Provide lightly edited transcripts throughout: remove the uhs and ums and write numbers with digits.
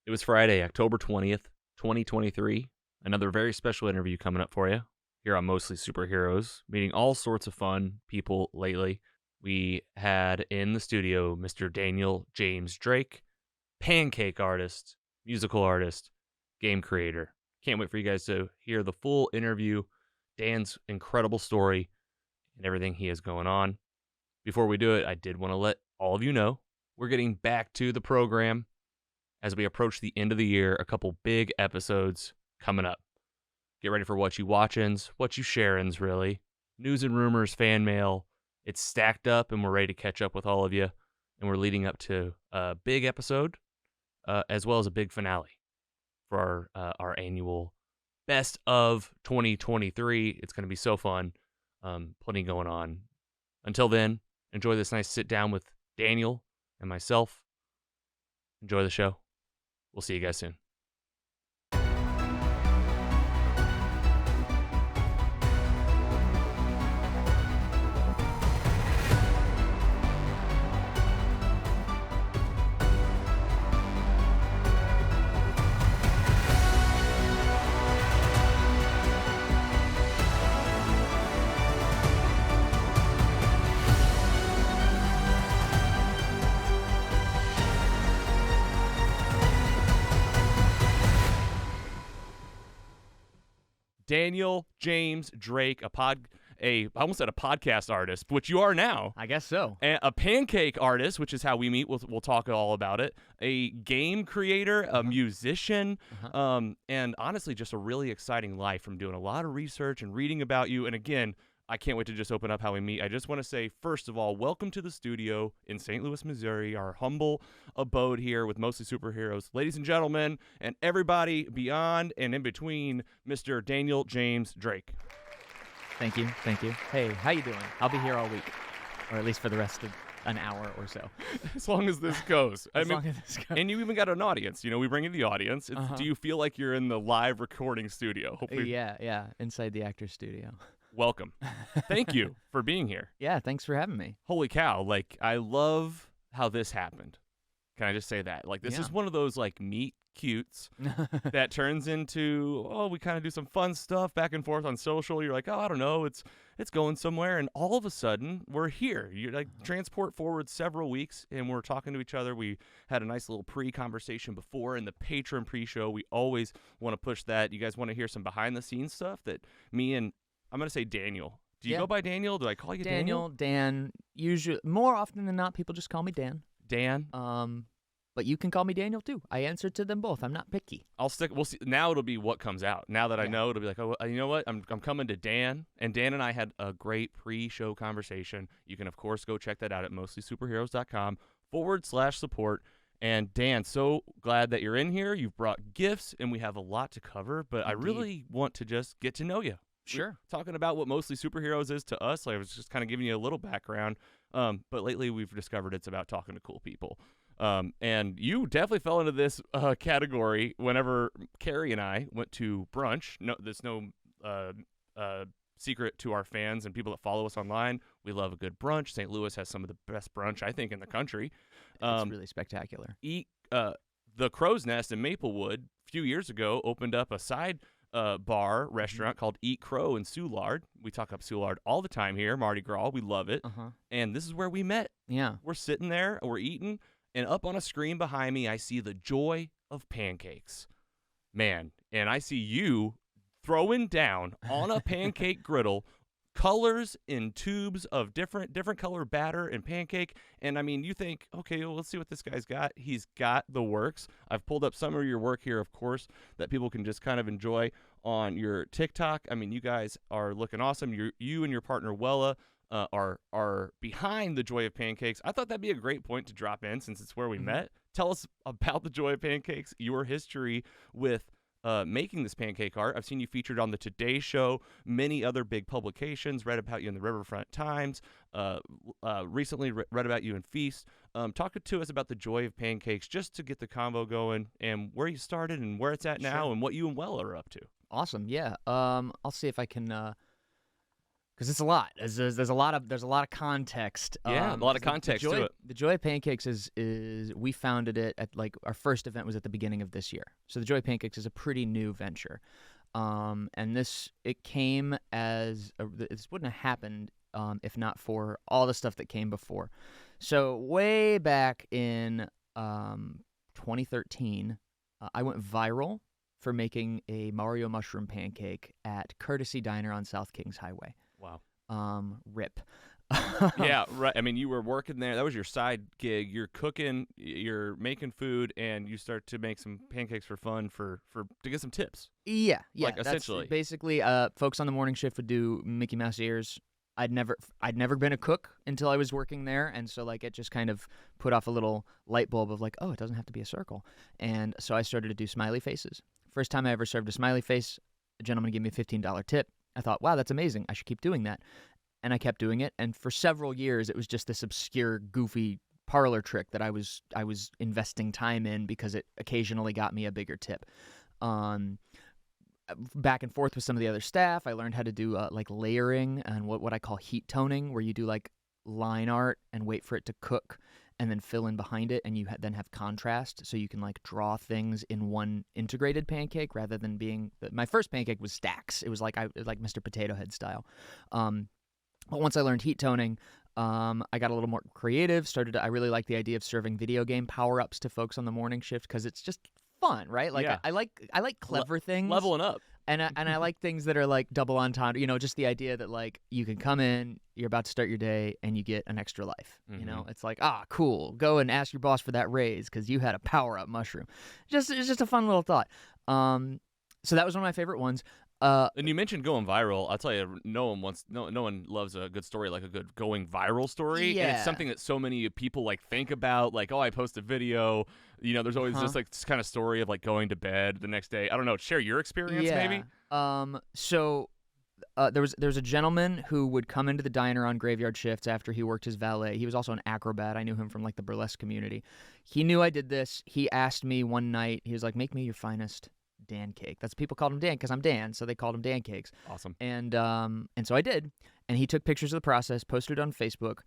It was Friday, October 20th, 2023. Another very special interview coming up for you here on Mostly Superheroes, meeting all sorts of fun people lately. We had in the studio Mr. Daniel James Drake, pancake artist, musical artist, game creator. Can't wait for you guys to hear the full interview, Dan's incredible story, and everything he has going on. Before we do it, I did want to let all of you know we're getting back to the program as we approach the end of the year. A couple big episodes coming up. Get ready for What You Watchins, What You Sharins, really. News and rumors, fan mail. It's stacked up, and we're ready to catch up with all of you. And we're leading up to a big episode, as well as a big finale for our annual Best of 2023. It's going to be so fun. Plenty going on. Until then, enjoy this nice sit down with Daniel and myself. Enjoy the show. We'll see you guys soon. Daniel James Drake, I almost said a podcast artist, which you are now. I guess so. A pancake artist, which is how we meet. We'll talk all about it. A game creator, a musician, and honestly, just a really exciting life from doing a lot of research and reading about you. And again, I can't wait to just open up how we meet. I just want to say, first of all, welcome to the studio in St. Louis, Missouri, our humble abode here with Mostly Superheroes. Ladies and gentlemen, and everybody beyond and in between, Mr. Daniel James Drake. Thank you. Hey, how you doing? I'll be here all week, or at least for the rest of an hour or so. As long as this goes. Long as this goes. And you even got an audience. We bring in the audience. Do you feel like you're in the live recording studio? Hopefully. Yeah, inside the actor's studio. Welcome. Thank you for being here. Yeah, thanks for having me. Holy cow. I love how this happened. Can I just say that? This is one of those, meet cutes that turns into, we kind of do some fun stuff back and forth on social. You're like, I don't know, it's going somewhere. And all of a sudden, we're here. You're transport forward several weeks, and we're talking to each other. We had a nice little pre-conversation before in the Patron Pre-Show. We always want to push that. You guys want to hear some behind-the-scenes stuff that me and I'm going to say Daniel. Do you go by Daniel? Do I call you Daniel? Dan. Usually, more often than not, people just call me Dan. Dan? But you can call me Daniel, too. I answer to them both. I'm not picky. We'll see. Now it'll be what comes out. Now that I know, it'll be like, oh, you know what? I'm coming to Dan. And Dan and I had a great pre-show conversation. You can, of course, go check that out at mostlysuperheroes.com/support. And Dan, so glad that you're in here. You've brought gifts, and we have a lot to cover. But I really want to just get to know you. Sure. We're talking about what Mostly Superheroes is to us. I was just kind of giving you a little background. But lately we've discovered it's about talking to cool people. And you definitely fell into this category whenever Carrie and I went to brunch. No, there's no secret to our fans and people that follow us online. We love a good brunch. St. Louis has some of the best brunch, I think, in the country. It's really spectacular. The Crow's Nest in Maplewood a few years ago opened up a side bar restaurant called Eat Crow in Soulard. We talk up Soulard all the time here, Mardi Gras. We love it. And this is where we met. Yeah. We're sitting there, we're eating, and up on a screen behind me, I see the Joy of Pancakes. Man, and I see you throwing down on a pancake griddle colors in tubes of different color batter and pancake. And I mean, you think, okay, well, let's see what this guy's got. He's got the works. I've pulled up some of your work here, of course, that people can just kind of enjoy on your TikTok. I mean, you guys are looking awesome. You and your partner Wella are behind the Joy of Pancakes. I thought that'd be a great point to drop in since it's where we met. Tell us about the Joy of Pancakes, your history with making this pancake art. I've seen you featured on the Today Show, many other big publications, read about you in the Riverfront Times, recently read about you in Feast. Talk to us about the Joy of Pancakes just to get the convo going and where you started and where it's at now and what you and Wella are up to. Awesome, yeah. I'll see if I can Because it's a lot. There's a lot of context. Yeah, a lot of context to it. The Joy of Pancakes is we founded it at like our first event was at the beginning of this year. So the Joy of Pancakes is a pretty new venture, and it came as this wouldn't have happened if not for all the stuff that came before. So way back in 2013, I went viral for making a Mario mushroom pancake at Courtesy Diner on South Kings Highway. Wow. Rip. Yeah, right. I mean, you were working there. That was your side gig. You're cooking, you're making food, and you start to make some pancakes for fun to get some tips. Yeah. Like, essentially. Basically, folks on the morning shift would do Mickey Mouse ears. I'd never been a cook until I was working there, and so like it just kind of put off a little light bulb of like, oh, it doesn't have to be a circle. And so I started to do smiley faces. First time I ever served a smiley face, a gentleman gave me a $15 tip. I thought, wow, that's amazing. I should keep doing that. And I kept doing it, and for several years it was just this obscure, goofy parlor trick that I was investing time in because it occasionally got me a bigger tip. Back and forth with some of the other staff, I learned how to do like layering and what I call heat toning, where you do like line art and wait for it to cook and then fill in behind it, and you then have contrast, so you can like draw things in one integrated pancake rather than being my first pancake was stacks. It was like Mr. Potato Head style. But once I learned heat toning, I got a little more creative. I really like the idea of serving video game power-ups to folks on the morning shift because it's just fun, right? Like, yeah. I like clever things. Leveling up. And I like things that are like double entendre, just the idea that like you can come in, you're about to start your day, and you get an extra life. Mm-hmm. It's like, cool, go and ask your boss for that raise because you had a power-up mushroom. It's just a fun little thought. So that was one of my favorite ones. And you mentioned going viral. I'll tell you, no one loves a good story like a good going viral story. Yeah. And it's something that so many people like think about. Like, oh, I post a video. There's always this like kind of story of like going to bed the next day. I don't know. Share your experience, maybe. So there was a gentleman who would come into the diner on graveyard shifts after he worked his valet. He was also an acrobat. I knew him from like the burlesque community. He knew I did this. He asked me one night. He was like, "Make me your finest Dan cake." That's people called him Dan because I'm Dan, so they called him Dan Cakes. Awesome. And so I did, and he took pictures of the process, posted it on Facebook,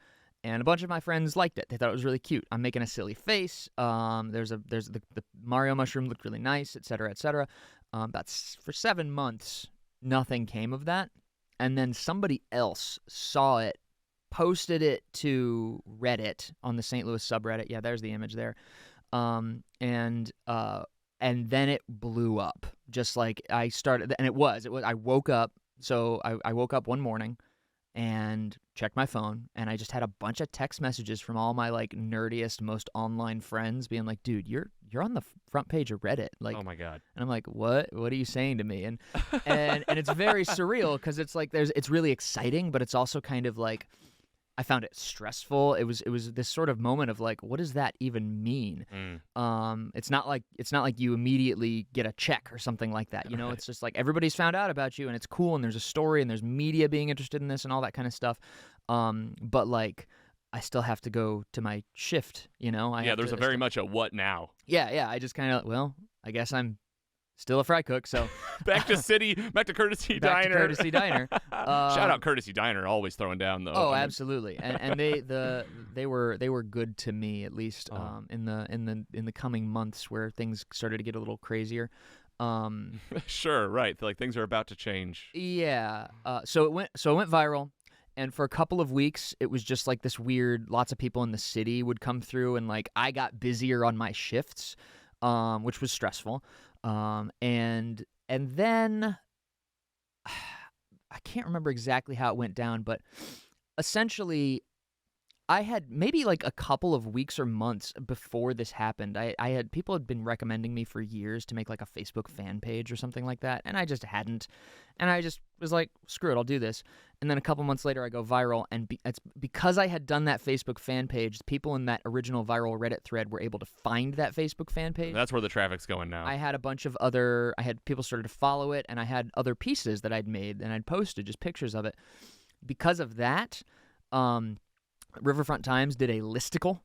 and a bunch of my friends liked it. They thought it was really cute. I'm making a silly face. There's the Mario mushroom looked really nice, et cetera, et cetera. For 7 months, nothing came of that, and then somebody else saw it, posted it to Reddit on the St. Louis subreddit. Yeah, there's the image there. And then it blew up, just like I started, and it was, I woke up, so I woke up one morning and checked my phone, and I just had a bunch of text messages from all my like nerdiest, most online friends being like, dude, you're on the front page of Reddit. Like, oh my God. And I'm like, what are you saying to me? And it's very surreal because it's like, it's really exciting, but it's also kind of like, I found it stressful. It was this sort of moment of like, what does that even mean? It's not like you immediately get a check or something like that. Right. It's just like everybody's found out about you and it's cool and there's a story and there's media being interested in this and all that kind of stuff. But like, I still have to go to my shift. There's very much a what now. Yeah. I just kind of I guess I'm still a fry cook, so back to Courtesy Diner. Back to Courtesy Diner. Shout out Courtesy Diner, always throwing down though. Oh, absolutely, and they were good to me at least in the coming months where things started to get a little crazier. Sure, right. Like things are about to change. Yeah. So it went viral. And for a couple of weeks, it was just like this weird. Lots of people in the city would come through, and like I got busier on my shifts, which was stressful. And then I can't remember exactly how it went down, but essentially I had maybe like a couple of weeks or months before this happened. People had been recommending me for years to make like a Facebook fan page or something like that, and I just hadn't. And I just was like, screw it, I'll do this. And then a couple months later, I go viral, and it's because I had done that Facebook fan page, people in that original viral Reddit thread were able to find that Facebook fan page. That's where the traffic's going now. I had people started to follow it, and I had other pieces that I'd made, and I'd posted just pictures of it. Because of that, Riverfront Times did a listicle,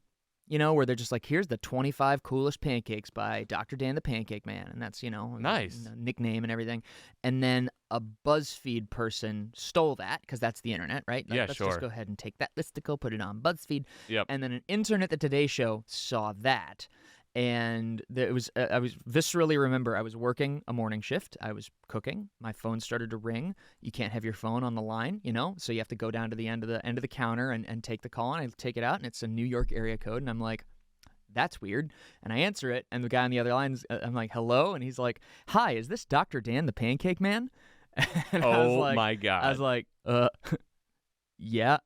where they're just like, here's the 25 coolest pancakes by Dr. Dan the Pancake Man, and that's, nice nickname and everything. And then a BuzzFeed person stole that because that's the internet, right? Like, Yeah, let's sure. just go ahead and take that listicle, put it on BuzzFeed. Yep. And then an intern at the Today Show saw that. And there was, I was viscerally remember I was working a morning shift. I was cooking. My phone started to ring. You can't have your phone on the line, so you have to go down to the end of the counter and take the call. And I take it out, and it's a New York area code, and I'm like, that's weird. And I answer it, and the guy on the other line, I'm like, hello, and he's like, hi, is this Dr. Dan the Pancake Man? And My God. I was like, yeah.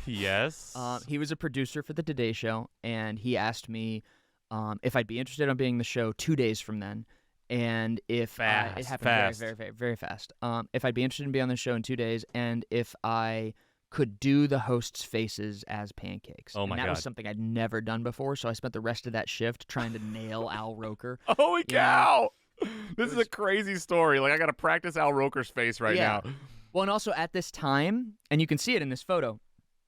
Yes. He was a producer for the Today Show, and he asked me if I'd be interested in being the show 2 days from then, and if it happened very, very, very fast. If I'd be interested in being on the show in 2 days, and if I could do the hosts' faces as pancakes. Oh my God. And that was something I'd never done before, so I spent the rest of that shift trying to nail Al Roker. Holy cow! This is a crazy story. Like, I got to practice Al Roker's face right now. Well, and also at this time, and you can see it in this photo,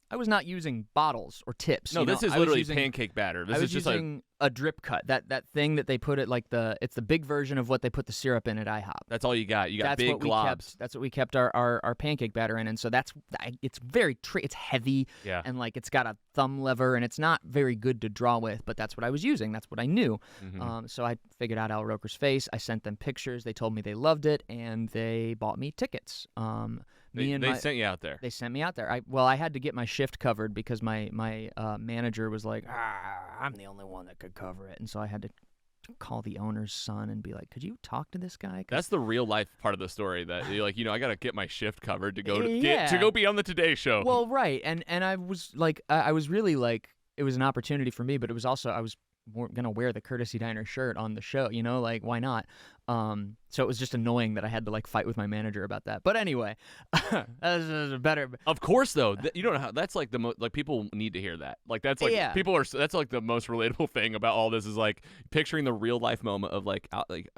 I was not using bottles or tips. No, this is literally pancake batter. This is just using a drip cut. That thing that they put it like it's the big version of what they put the syrup in at IHOP. That's all you got. You got that's big what globs. That's what we kept our pancake batter in, and so it's very it's heavy, and like it's got a thumb lever, and it's not very good to draw with. But that's what I was using. That's what I knew. Mm-hmm. So I figured out Al Roker's face. I sent them pictures. They told me they loved it, and they bought me tickets. They sent you out there. They sent me out there. I had to get my shift covered because my manager was like, I'm the only one that could cover it, and so I had to call the owner's son and be like, could you talk to this guy? That's the real life part of the story. That you're like, I got to get my shift covered to go to go be on the Today Show. Well, right, and I was like, I was really like, it was an opportunity for me, but it was also I was gonna wear the Courtesy Diner shirt on the show, like why not? So it was just annoying that I had to like fight with my manager about that. But anyway, that's better. Of course, though, you don't know how. That's like the most like people need to hear that. Like that's like that's like the most relatable thing about all this is like picturing the real life moment of like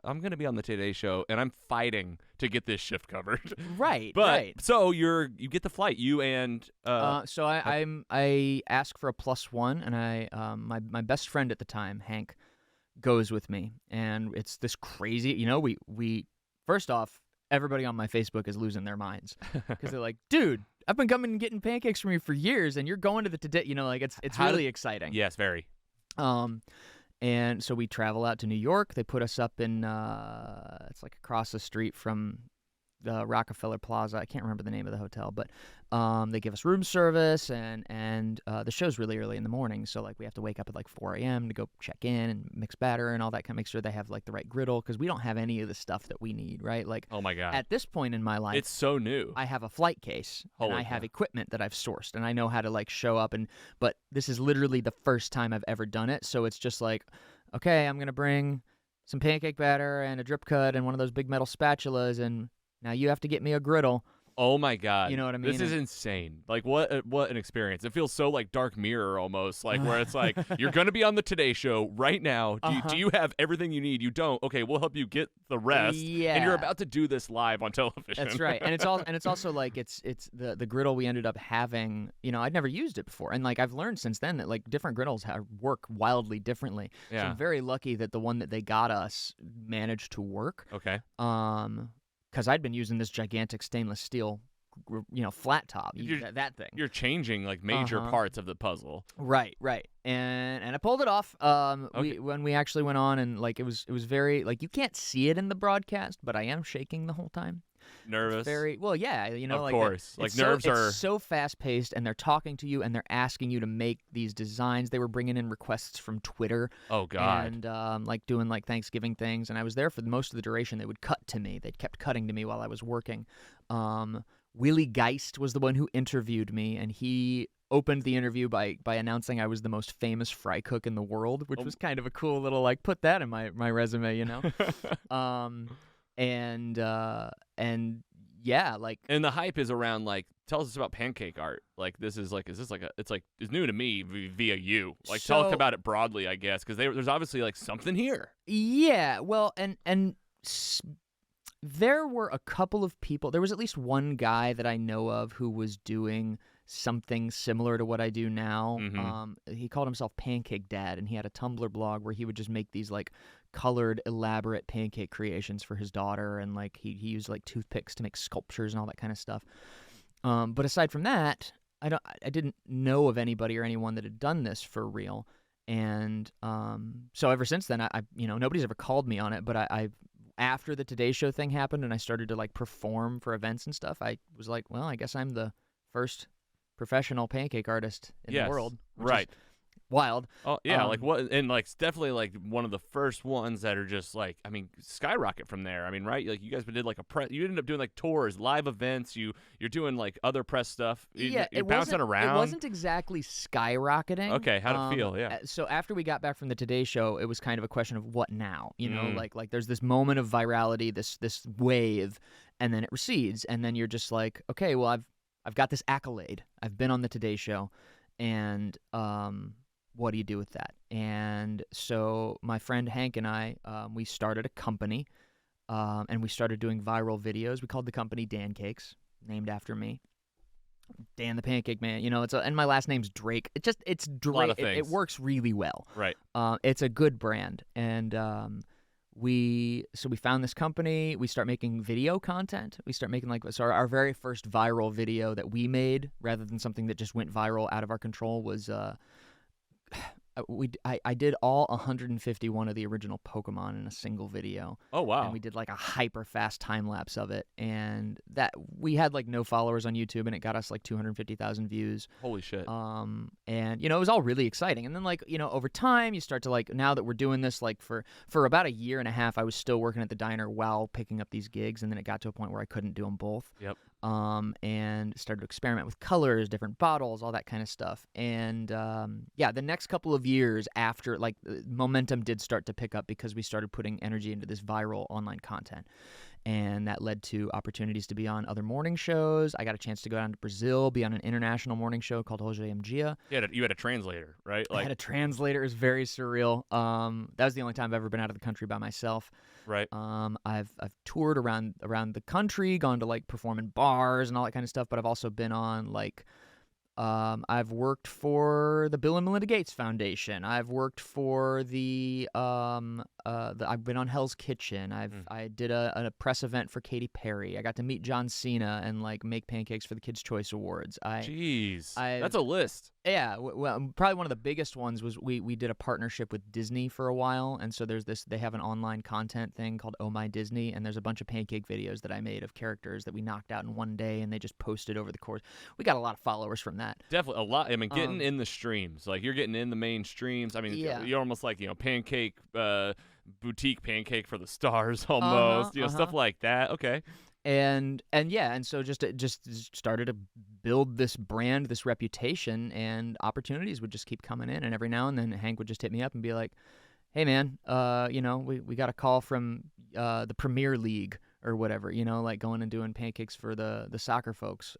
I'm gonna be on the Today Show and I'm fighting to get this shift covered. Right. But right. so you get the flight. You and so I ask for a +1, and I my best friend at the time, Hank, goes with me, and it's this crazy. We first off, everybody on my Facebook is losing their minds because they're like, dude, I've been coming and getting pancakes from you for years, and you're going to the Today. Like it's really exciting. Yes, very. And so we travel out to New York. They put us up in it's like across the street from the Rockefeller Plaza. I can't remember the name of the hotel, but they give us room service, and the show's really early in the morning, so like we have to wake up at like 4 a.m. to go check in and mix batter and all that, kind of make sure they have like the right griddle, because we don't have any of the stuff that we need, right? Like, oh my God, at this point in my life, it's so new. I have a flight case, and I have equipment that I've sourced, and I know how to like show up, but this is literally the first time I've ever done it, so it's just like, okay, I'm gonna bring some pancake batter and a drip cut and one of those big metal spatulas, and now you have to get me a griddle. Oh my God. You know what I mean? This is insane. Like what an experience. It feels so like Dark Mirror almost, like where it's like you're going to be on the Today Show right now. Do you have everything you need? You don't. Okay, we'll help you get the rest. Yeah. And you're about to do this live on television. That's right. And it's also like it's the griddle we ended up having, I'd never used it before. And like I've learned since then that like different griddles work wildly differently. Yeah. So I'm very lucky that the one that they got us managed to work. Okay. Because I'd been using this gigantic stainless steel, flat top. That thing. You're changing like major parts of the puzzle. Right. And I pulled it off. When we actually went on, and like it was very like you can't see it in the broadcast, but I am shaking the whole time. Nervous. It's very well, yeah. Of course. Like nerves are it's so fast paced, and they're talking to you, and they're asking you to make these designs. They were bringing in requests from Twitter. Oh God. And like doing like Thanksgiving things, and I was there for most of the duration. They would cut to me. They kept cutting to me while I was working. Willie Geist was the one who interviewed me, and he opened the interview by announcing I was the most famous fry cook in the world, which was kind of a cool little like put that in my resume, and yeah, like, and the hype is around like tell us about pancake art. Like it's new to me via you. Like talk about it broadly, I guess, because there's obviously like something here. Yeah, well, and there were a couple of people. There was at least one guy that I know of who was doing something similar to what I do now. Mm-hmm. He called himself Pancake Dad, and he had a Tumblr blog where he would just make these like colored, elaborate pancake creations for his daughter, and like he used like toothpicks to make sculptures and all that kind of stuff. But aside from that, I didn't know of anybody or anyone that had done this for real. And so ever since then, nobody's ever called me on it. But I after the Today Show thing happened and I started to like perform for events and stuff, I was like, well, I guess I'm the first professional pancake artist in the world. Right. Wild. Oh yeah, like what, and like it's definitely like one of the first ones that are just like, I mean, skyrocket from there. I mean, right? Like you guys did like you ended up doing like tours, live events. You're doing like other press stuff. You're bouncing around. It wasn't exactly skyrocketing. Okay, how'd it feel? Yeah. So after we got back from the Today Show, it was kind of a question of what now. You know, like there's this moment of virality, this wave, and then it recedes, and then you're just like, okay, well I've got this accolade. I've been on the Today Show, and what do you do with that? And so my friend Hank and I, we started a company, and we started doing viral videos. We called the company Pancakes, named after me. Dan the Pancake Man. You know, and my last name's Drake. It's Drake. A lot of things. It works really well. Right. It's a good brand. And we found this company. We start making video content. We start making our very first viral video that we made, rather than something that just went viral out of our control, was I did all 151 of the original Pokemon in a single video. Oh wow! And we did like a hyper fast time lapse of it, and that we had like no followers on YouTube, and it got us like 250,000 views. Holy shit! And it was all really exciting. And then over time, you start to now that we're doing this for about a year and a half, I was still working at the diner while picking up these gigs, and then it got to a point where I couldn't do them both. Yep. And started to experiment with colors, different bottles, all that kind of stuff. And the next couple of years after, momentum did start to pick up because we started putting energy into this viral online content. And that led to opportunities to be on other morning shows. I got a chance to go down to Brazil, be on an international morning show called Hoje Em Dia. You had a translator, right? I had a translator. It was very surreal. That was the only time I've ever been out of the country by myself. Right. I've toured around the country, gone to perform in bars and all that kind of stuff. But I've also been on I've worked for the Bill and Melinda Gates Foundation. I've worked for I've been on Hell's Kitchen. I did a press event for Katy Perry. I got to meet John Cena and make pancakes for the Kids' Choice Awards. Jeez, that's a list. Yeah, well, probably one of the biggest ones was we did a partnership with Disney for a while, and so they have an online content thing called Oh My Disney, and there's a bunch of pancake videos that I made of characters that we knocked out in one day, and they just posted over the course. We got a lot of followers from that. Definitely a lot. I mean, getting in the streams, you're getting in the main streams. I mean, you're almost pancake, boutique pancake for the stars almost. Stuff like that. Okay. And so just started to build this brand, this reputation, and opportunities would just keep coming in. And every now and then Hank would just hit me up and be like, "Hey man, we got a call from the Premier League or whatever, going and doing pancakes for the soccer folks."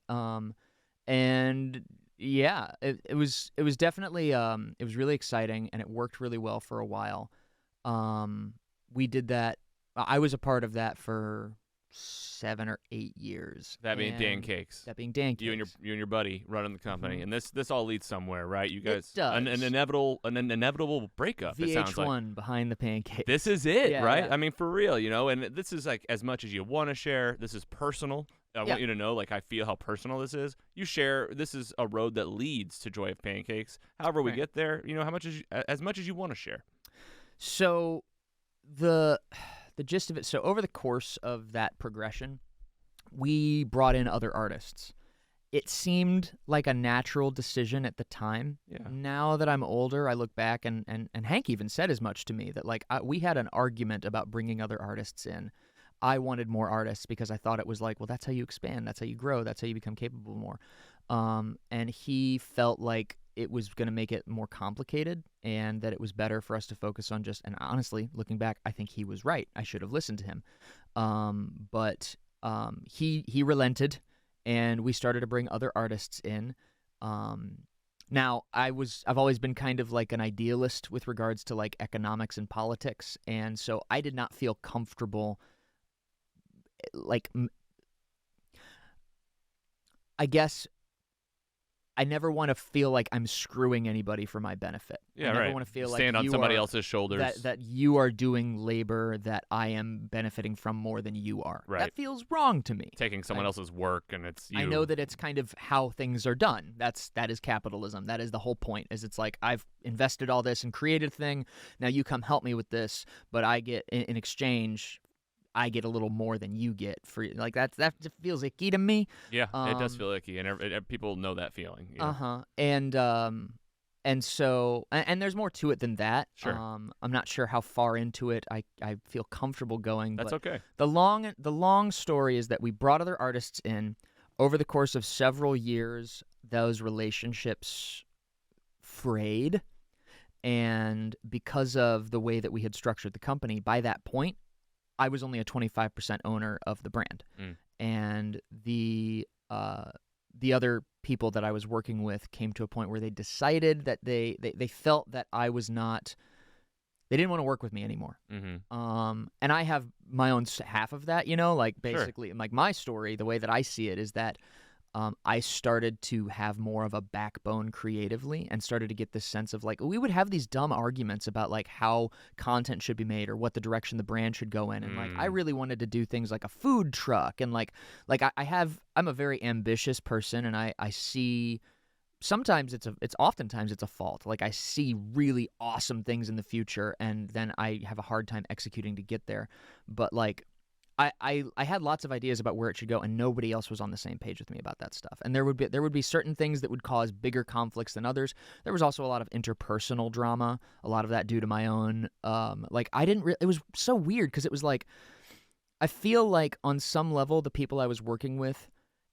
And yeah, it was definitely it was really exciting, and it worked really well for a while. We did that. I was a part of that for 7 or 8 years. That being Pancakes. That being Pancakes. You and your buddy running the company, and this all leads somewhere, right? You guys, it does. An inevitable breakup. VH1 it sounds like. behind the Pancakes. This is it, yeah, right? Yeah. I mean, for real, and this is as much as you want to share. This is personal. I want you to know, I feel how personal this is. You share. This is a road that leads to Joy of Pancakes. However we get there, how much as much as you want to share. So, the gist of it. So over the course of that progression, we brought in other artists. It seemed like a natural decision at the time. Yeah. Now that I'm older, I look back, and Hank even said as much to me that we had an argument about bringing other artists in. I wanted more artists because I thought it was that's how you expand, that's how you grow, that's how you become capable more. And he felt like it was going to make it more complicated, and that it was better for us to focus on and honestly, looking back, I think he was right. I should have listened to him. But he relented, and we started to bring other artists in. Now, I've always been kind of an idealist with regards to economics and politics, and so I did not feel comfortable I guess I never want to feel like I'm screwing anybody for my benefit. Yeah, I never right. want to feel Stand like on you somebody are, else's shoulders. that you are doing labor that I am benefiting from more than you are. Right. That feels wrong to me. Taking someone else's work and it's you. I know that it's kind of how things are done. That is capitalism. That is the whole point. Is it's like I've invested all this and created a thing. Now you come help me with this, but I get in exchange, I get a little more than you get for like that feels icky to me. Yeah, it does feel icky, and people know that feeling. And so there's more to it than that. Sure. I'm not sure how far into it I feel comfortable going. That's but okay. The long story is that we brought other artists in over the course of several years. Those relationships frayed, and because of the way that we had structured the company, by that point, I was only a 25% owner of the brand, and the other people that I was working with came to a point where they decided that they felt that I was not. They didn't want to work with me anymore. Mm-hmm. And I have my own half of that, like basically, like my story, the way that I see it is that I started to have more of a backbone creatively and started to get this sense of like, we would have these dumb arguments about like how content should be made or what the direction the brand should go in. And like, I really wanted to do things like a food truck and I'm a very ambitious person, and I see oftentimes it's a fault. Like I see really awesome things in the future, and then I have a hard time executing to get there. But like, I had lots of ideas about where it should go, and nobody else was on the same page with me about that stuff. And there would be certain things that would cause bigger conflicts than others. There was also a lot of interpersonal drama, a lot of that due to my own it was so weird because it was like I feel like on some level the people I was working with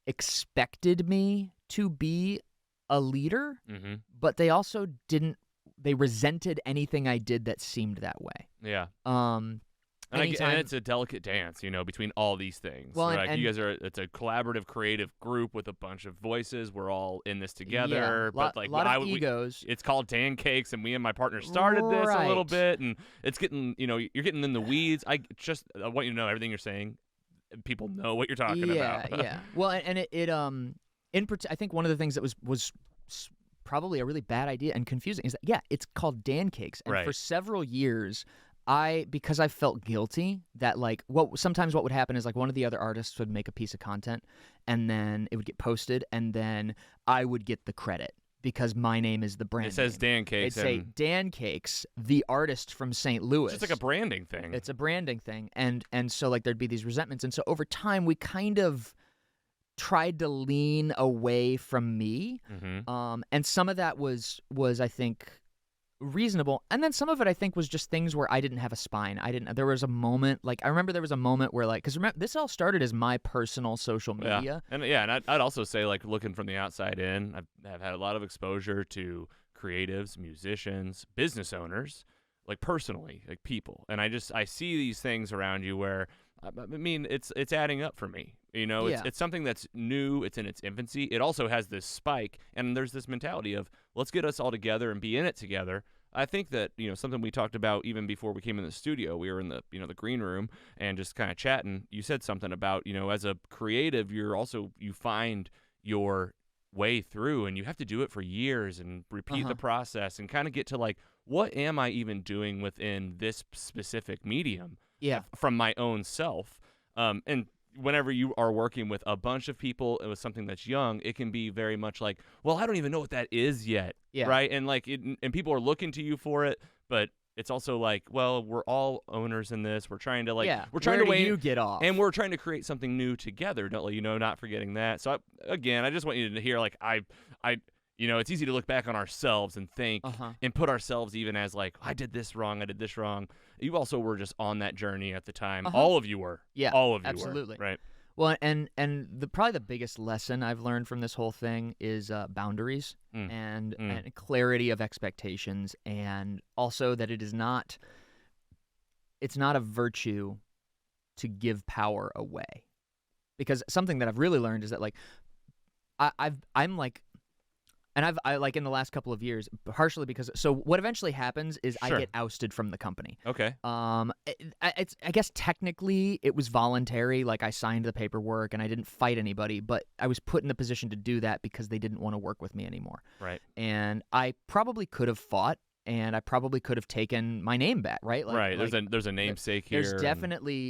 expected me to be a leader, but they also didn't. They resented anything I did that seemed that way. Yeah. And it's a delicate dance, between all these things. Well, you guys it's a collaborative, creative group with a bunch of voices. We're all in this together. Yeah, but like, a lot of egos. It's called Pancakes, and me and my partner started this a little Right. bit, and it's getting, you're getting in the weeds. I want you to know everything you're saying. People know what you're talking about. Yeah. Well, and I think one of the things that was probably a really bad idea and confusing is that it's called Dan Cakes, and for several years. Because I felt guilty that sometimes what would happen is like one of the other artists would make a piece of content and then it would get posted and then I would get the credit because my name is the brand. It says Dan Cakes. It'd say Dan Cakes, the artist from St. Louis. It's just like a branding thing. It's a branding thing. And so like there'd be these resentments. And so over time we kind of tried to lean away from me. And some of that was I think reasonable, and then some of it I think was just things where I didn't have a spine. There was a moment, I remember there was a moment where because remember this all started as my personal social media. And I'd also say looking from the outside in, I've had a lot of exposure to creatives, musicians, business owners, personally, people, and I see these things around you where it's adding up for me. It's something that's new. It's in its infancy. It also has this spike, and there's this mentality of let's get us all together and be in it together. I think that something we talked about even before we came in the studio. We were in the the green room and just kind of chatting. You said something about as a creative, you find your way through, and you have to do it for years and repeat the process and kind of get to what am I even doing within this specific medium? Yeah, from my own self, and whenever you are working with a bunch of people with something that's young, it can be very much like, well, I don't even know what that is yet, right? And and people are looking to you for it, but it's also well, we're all owners in this. We're trying to we're trying where to do you get off, and we're trying to create something new together. Not forgetting that. So I just want you to hear it's easy to look back on ourselves and think and put ourselves even as I did this wrong. You also were just on that journey at the time. All of you were. Yeah, all of you absolutely. were. Right. Well, and probably the biggest lesson I've learned from this whole thing is boundaries and clarity of expectations, and also that it's not a virtue to give power away. Because something that I've really learned is that And I like in the last couple of years, partially because so what eventually happens is I Sure. get ousted from the company. Okay. I guess technically it was voluntary. Like I signed the paperwork and I didn't fight anybody, but I was put in the position to do that because they didn't want to work with me anymore. Right. And I probably could have fought, and I probably could have taken my name back. Right. Right. There's a namesake here. There's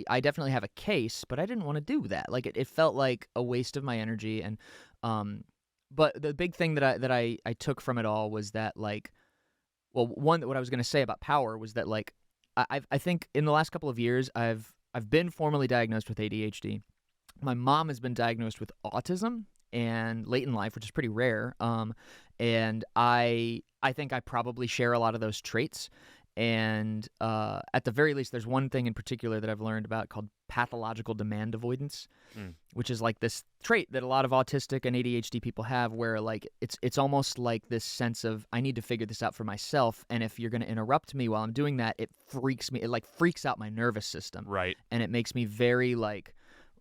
I definitely have a case, but I didn't want to do that. Like it felt like a waste of my energy. And but the big thing that I took from it all was that like, well, what I was going to say about power was that like I think in the last couple of years I've been formally diagnosed with ADHD. My mom has been diagnosed with autism and late in life, which is pretty rare. And I think I probably share a lot of those traits. And at the very least, there's one thing in particular that I've learned about called pathological demand avoidance, which is like this trait that a lot of autistic and ADHD people have, where like it's almost like this sense of I need to figure this out for myself, and if you're going to interrupt me while I'm doing that, it freaks me. It like freaks out my nervous system, Right. and it makes me very like.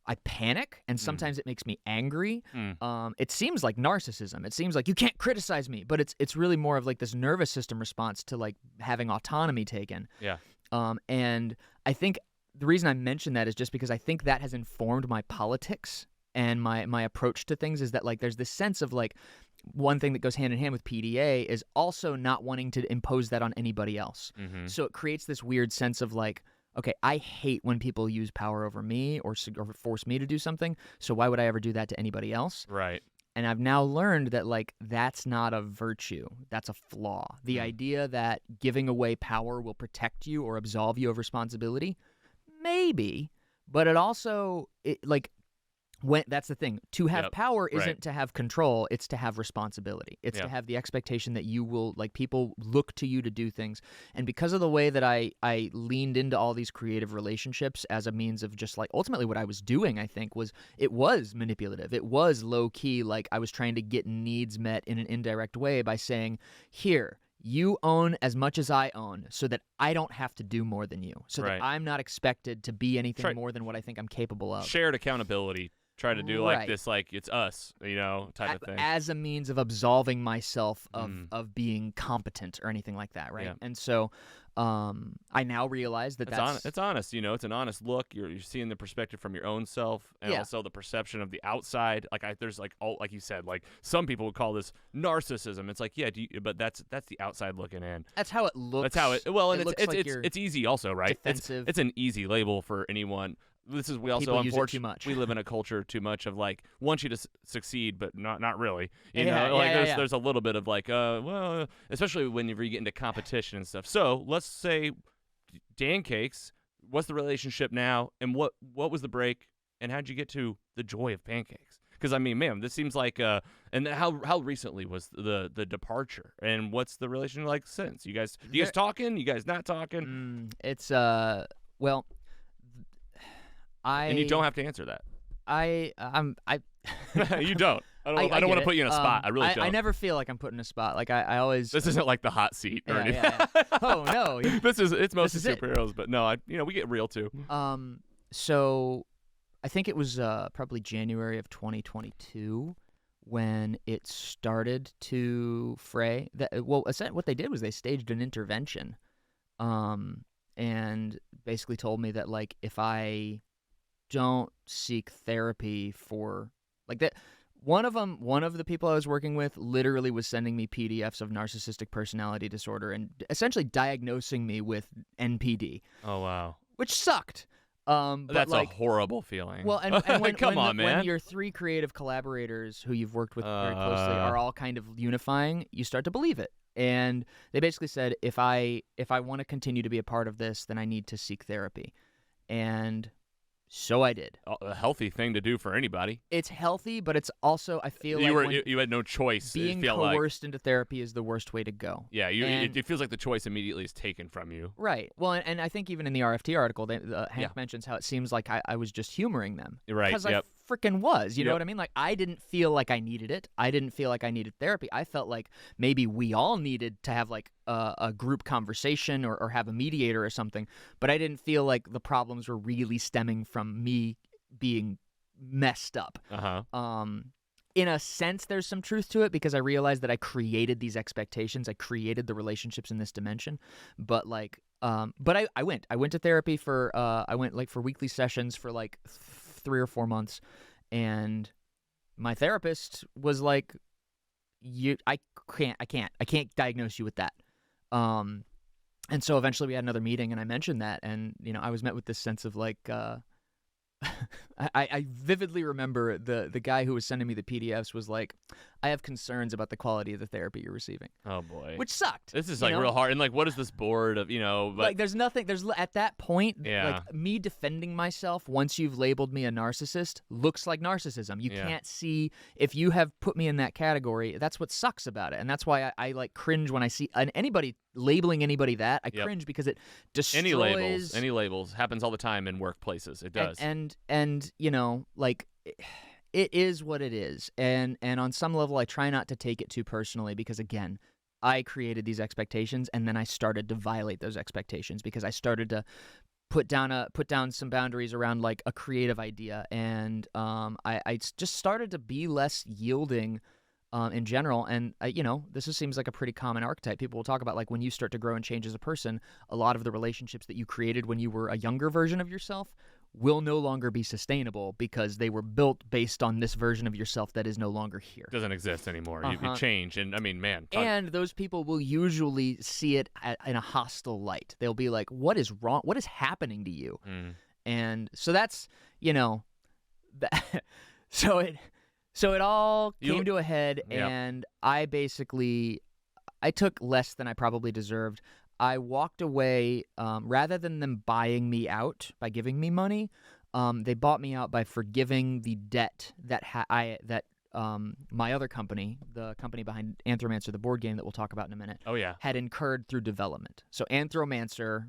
I panic, and sometimes it makes me angry. It seems like narcissism. It seems like you can't criticize me, but it's really more of like this nervous system response to like having autonomy taken. Yeah. And I think the reason I mention that is just because I think that has informed my politics and my approach to things is that like there's this sense of like one thing that goes hand in hand with PDA is also not wanting to impose that on anybody else. So it creates this weird sense of like, okay, I hate when people use power over me or force me to do something, so why would I ever do that to anybody else? Right. And I've now learned that, like, that's not a virtue. That's a flaw. The idea that giving away power will protect you or absolve you of responsibility, maybe, but it also, that's the thing. To have power isn't to have control. It's to have responsibility. It's to have the expectation that you will, like, people look to you to do things. And because of the way that I leaned into all these creative relationships as a means of just, like, ultimately what I was doing, I think, was it was manipulative. It was low-key, like, I was trying to get needs met in an indirect way by saying, here, you own as much as I own so that I don't have to do more than you, so that I'm not expected to be anything more than what I think I'm capable of. Shared accountability. Try to do like this, like it's us, type of thing. As a means of absolving myself of being competent or anything like that, right? Yeah. And so I now realize that it's honest. It's an honest look. You're seeing the perspective from your own self, and also the perception of the outside. Like there's like like you said, like some people would call this narcissism. It's like but that's the outside looking in. That's how it looks. That's how it. Well, and it's easy also, right? Defensive. It's an easy label for anyone. We also unfortunately we live in a culture too much of like want you to succeed, but not really. There's a little bit of like well, especially whenever you get into competition and stuff. So let's say Pancakes. What's the relationship now, and what was the break, and how'd you get to the Joy of Pancakes? Because I mean, man, this seems like and how recently was the departure, and what's the relationship like since? You guys talking? You guys not talking? It's well. And you don't have to answer that. You don't. I don't want to put you in a spot. I really don't. I never feel like I'm put in a spot. Like I always. This isn't like the hot seat or anything. Yeah. Oh no. It's mostly superheroes, but no, we get real too. So I think it was probably January of 2022 when it started to fray. What they did was they staged an intervention, and basically told me that like if I don't seek therapy for like that, one of the people I was working with literally was sending me PDFs of narcissistic personality disorder and essentially diagnosing me with NPD. Oh wow, which sucked. That's like a horrible feeling. Well, and when, when your three creative collaborators who you've worked with very closely are all kind of unifying, you start to believe it. And they basically said, if I want to continue to be a part of this, then I need to seek therapy. And so I did. A healthy thing to do for anybody. It's healthy, but it's also, I feel you had no choice. Being coerced into therapy is the worst way to go. Yeah, it feels like the choice immediately is taken from you. Right. Well, and I think even in the RFT article, Hank mentions how it seems like I was just humoring them. Right. Because I freaking was. You know what I mean? Like, I didn't feel like I needed it. I didn't feel like I needed therapy. I felt like maybe we all needed to have like a group conversation or have a mediator or something, but I didn't feel like the problems were really stemming from me being messed up. in a sense, there's some truth to it because I realized that I created these expectations. I created the relationships in this dimension. But like, but I went to therapy for, I went like for weekly sessions for like 3 or 4 months. And my therapist was like, I can't diagnose you with that. And so eventually we had another meeting and I mentioned that. And, I was met with this sense of like, I vividly remember the guy who was sending me the PDFs was like, I have concerns about the quality of the therapy you're receiving. Oh boy. Which sucked. This is like real hard. And like, what is this board of, but like there's at that point, Yeah. like me defending myself once you've labeled me a narcissist looks like narcissism. You Yeah. can't see if you have put me in that category. That's what sucks about it. And that's why I like cringe when I see anybody labeling anybody that. I Yep. cringe because it destroys any labels happens all the time in workplaces. It does. And like it is what it is. And on some level I try not to take it too personally because again, I created these expectations and then I started to violate those expectations because I started to put down some boundaries around like a creative idea and I just started to be less yielding in general. And this seems like a pretty common archetype. People will talk about like when you start to grow and change as a person, a lot of the relationships that you created when you were a younger version of yourself will no longer be sustainable because they were built based on this version of yourself that is no longer here. Doesn't exist anymore. You change. And I mean, man. And those people will usually see it in a hostile light. They'll be like, what is wrong? What is happening to you? Mm. And so that's, so it all came to a head, Yep. and I took less than I probably deserved. I walked away rather than them buying me out by giving me money. They bought me out by forgiving the debt that my other company, the company behind Anthromancer, the board game that we'll talk about in a minute, had incurred through development. So Anthromancer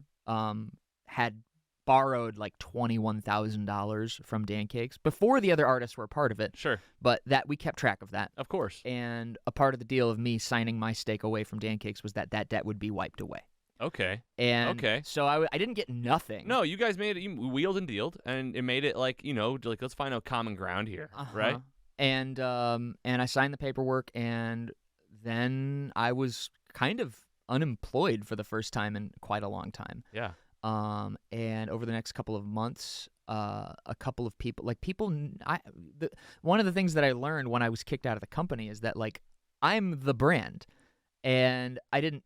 had borrowed like $21,000 from Pancakes before the other artists were a part of it. Sure. But that we kept track of that. Of course. And a part of the deal of me signing my stake away from Pancakes was that debt would be wiped away. Okay. And so I didn't get nothing. No, you guys made it. You wheeled and dealed, and it made it like like let's find a common ground here, right? And I signed the paperwork, and then I was kind of unemployed for the first time in quite a long time. Yeah. And over the next couple of months, a couple of people, one of the things that I learned when I was kicked out of the company is that like I'm the brand. And I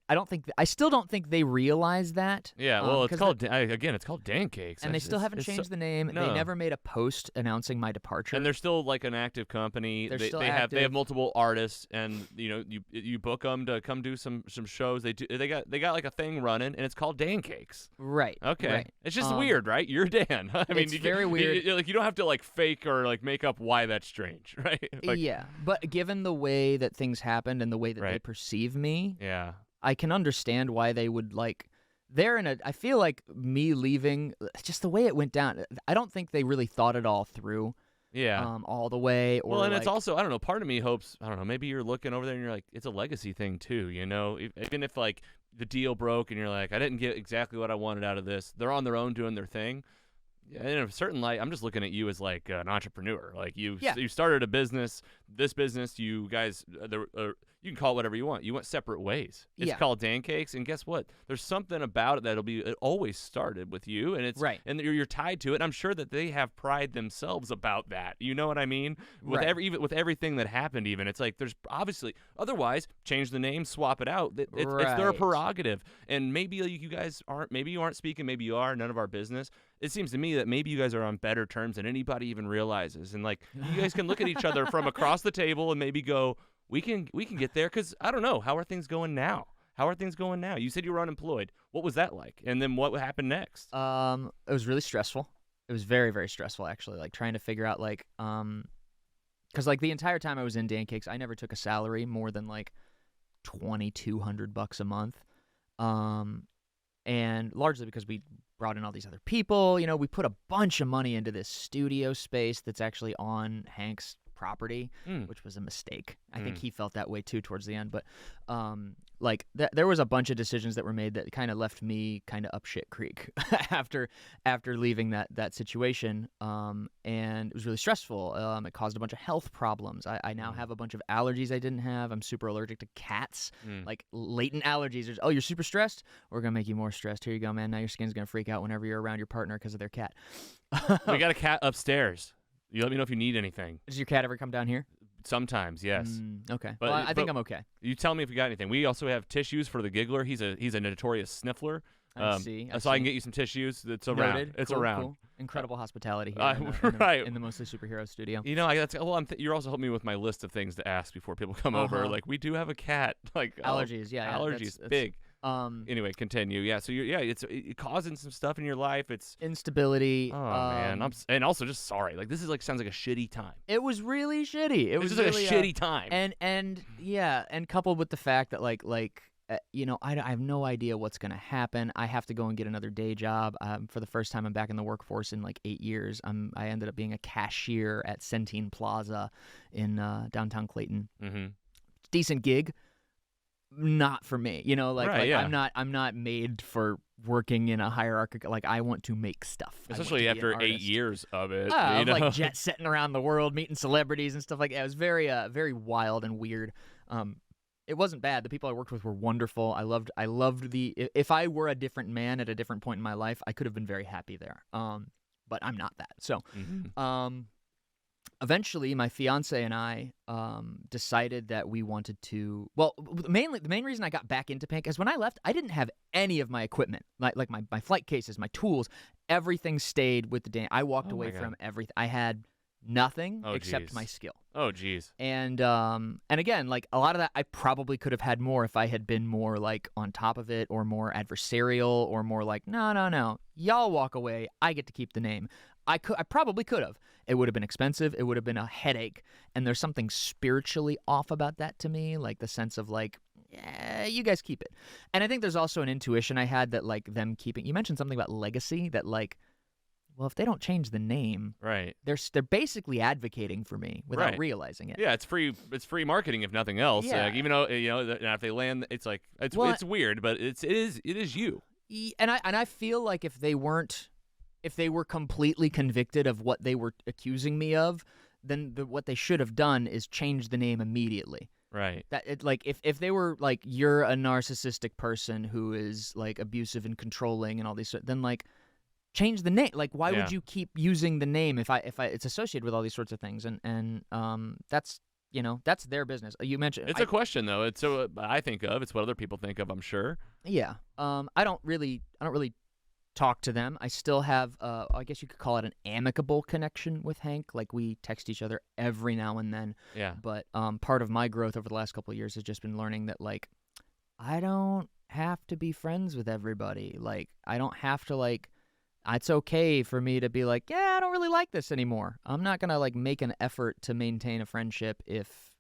still don't think they realize that. Yeah, well, it's called Pancakes. And they still haven't changed the name. No. They never made a post announcing my departure. And they're still like an active company. They have multiple artists, and you book them to come do some shows. They got like a thing running, and it's called Pancakes. Right. Okay. Right. It's just weird, right? You're Dan. I mean, it's very weird. You don't have to like fake or like make up why that's strange, right? Yeah, but given the way that things happened and the way that they perceive me. Yeah. I can understand why they would like I feel like me leaving, just the way it went down, I don't think they really thought it all through. Yeah. All the way. Or and it's also, I don't know, part of me hopes, I don't know, maybe you're looking over there and you're like, it's a legacy thing too, even if like the deal broke and you're like, I didn't get exactly what I wanted out of this. They're on their own doing their thing. In a certain light, I'm just looking at you as like an entrepreneur. Like you started a business. This business, you guys, you can call it whatever you want. You went separate ways. It's called Pancakes, and guess what? There's something about it it always started with you, and it's and you're tied to it. And I'm sure that they have pride themselves about that. You know what I mean? With with everything that happened, even it's like there's obviously otherwise change the name, swap it out. It's their prerogative, and maybe you guys aren't. Maybe you aren't speaking. Maybe you are. None of our business. It seems to me that maybe you guys are on better terms than anybody even realizes, and like you guys can look at each other from across the table and maybe go, we can get there, because I don't know, how are things going now? You said you were unemployed. What was that like? And then what happened next? It was really stressful. It was very, very stressful, actually. Like trying to figure out like because like the entire time I was in Pancakes, I never took a salary more than like $2,200 a month. And largely because we brought in all these other people. We put a bunch of money into this studio space that's actually on Hank's property, Mm. which was a mistake. I think he felt that way too towards the end. But like there was a bunch of decisions that were made that kind of left me kind of up shit creek after leaving that situation. And it was really stressful. It caused a bunch of health problems. I now have a bunch of allergies I didn't have. I'm super allergic to cats, like latent allergies. There's, oh, you're super stressed? We're going to make you more stressed. Here you go, man. Now your skin's going to freak out whenever you're around your partner because of their cat. We got a cat upstairs. You let me know if you need anything. Does your cat ever come down here? Sometimes, yes. Okay. But, well, I think I'm okay. You tell me if you got anything. We also have tissues for the giggler. He's a notorious sniffler. I see. I can get you some tissues. It's around. Noted. It's cool, around. Cool. Incredible hospitality here in the Mostly Superhero studio. You know, you're also helping me with my list of things to ask before people come over. Like, we do have a cat. Like allergies. Allergies. That's big. Anyway, continue. Yeah. So it's causing some stuff in your life. It's instability. Oh man. And also just sorry. Like this is sounds like a shitty time. It was really shitty. It was really a shitty time. And coupled with the fact that I have no idea what's going to happen. I have to go and get another day job. For the first time, I'm back in the workforce in like 8 years. I ended up being a cashier at Centene Plaza in downtown Clayton. Mm-hmm. Decent gig. Not for me, yeah. I'm not made for working in a hierarchical. Like I want to make stuff, especially after 8 years of it. Like jet setting around the world, meeting celebrities and stuff like that. It was very, very wild and weird. It wasn't bad. The people I worked with were wonderful. I loved if I were a different man at a different point in my life, I could have been very happy there. But I'm not that. So, eventually, my fiance and I decided that we wanted to. Well, the main reason I got back into Pancake is when I left, I didn't have any of my equipment, like my flight cases, my tools. Everything stayed with the Dan. I walked away from everything. I had nothing except my skill. Oh, geez. And again, like a lot of that, I probably could have had more if I had been more like on top of it, or more adversarial, or more like, no, y'all walk away. I get to keep the name. I probably could have. It would have been expensive. It would have been a headache. And there's something spiritually off about that to me, like the sense of like, yeah, you guys keep it. And I think there's also an intuition I had that like them keeping. You mentioned something about legacy that like, well, if they don't change the name, right, they're basically advocating for me without realizing it. Yeah, it's free marketing if nothing else. Yeah. Even though if they land, it's like it's weird, but it is you. And I feel like if they were completely convicted of what they were accusing me of, then what they should have done is change the name immediately. Right. That it, like if they were like, you're a narcissistic person who is like abusive and controlling and all these, then like change the name. Like why would you keep using the name if it's associated with all these sorts of things? And that's that's their business. You mentioned it's a question though. It's so I think of it's what other people think of. I'm sure. Yeah. I don't really talk to them. I still have, I guess you could call it an amicable connection with Hank. Like we text each other every now and then. Yeah. But part of my growth over the last couple of years has just been learning that like I don't have to be friends with everybody. Like I don't have to like. It's okay for me to be like, yeah, I don't really like this anymore. I'm not gonna like make an effort to maintain a friendship if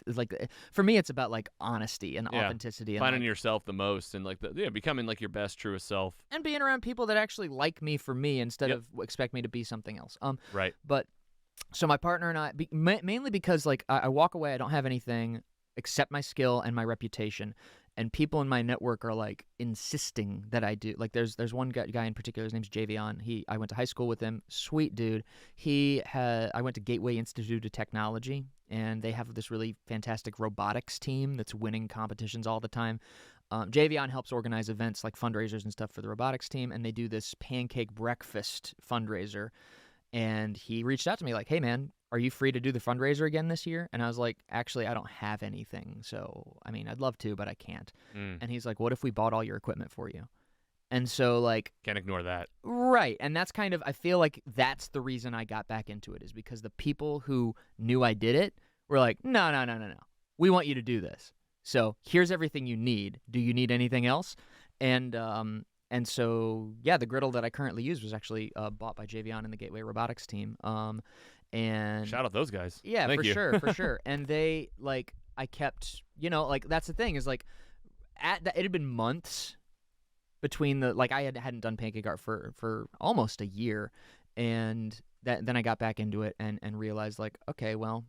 like for me it's about like honesty and authenticity and finding like, yourself the most and like becoming like your best truest self and being around people that actually like me for me instead of expect me to be something else. Right. But so my partner and I mainly because like I walk away, I don't have anything except my skill and my reputation. And people in my network are like insisting that I do. Like there's one guy in particular. His name's Javion. I went to high school with him. Sweet dude. I went to Gateway Institute of Technology, and they have this really fantastic robotics team that's winning competitions all the time. Javion helps organize events like fundraisers and stuff for the robotics team, and they do this pancake breakfast fundraiser. And he reached out to me like, "Hey man, are you free to do the fundraiser again this year?" And I was like, actually, I don't have anything. So, I mean, I'd love to, but I can't. And he's like, what if we bought all your equipment for you? And so, like... Can't ignore that. Right. And that's kind of... I feel like that's the reason I got back into it, is because the people who knew I did it were like, no. We want you to do this. So, here's everything you need. Do you need anything else? And so, yeah, the griddle that I currently use was actually bought by Javion and the Gateway Robotics team. And shout out those guys. Yeah, Thank you. for sure. And they like I kept, like that's the thing is like it had been months between the like I hadn't done pancake art for almost a year, and then I got back into it and realized like, okay, well,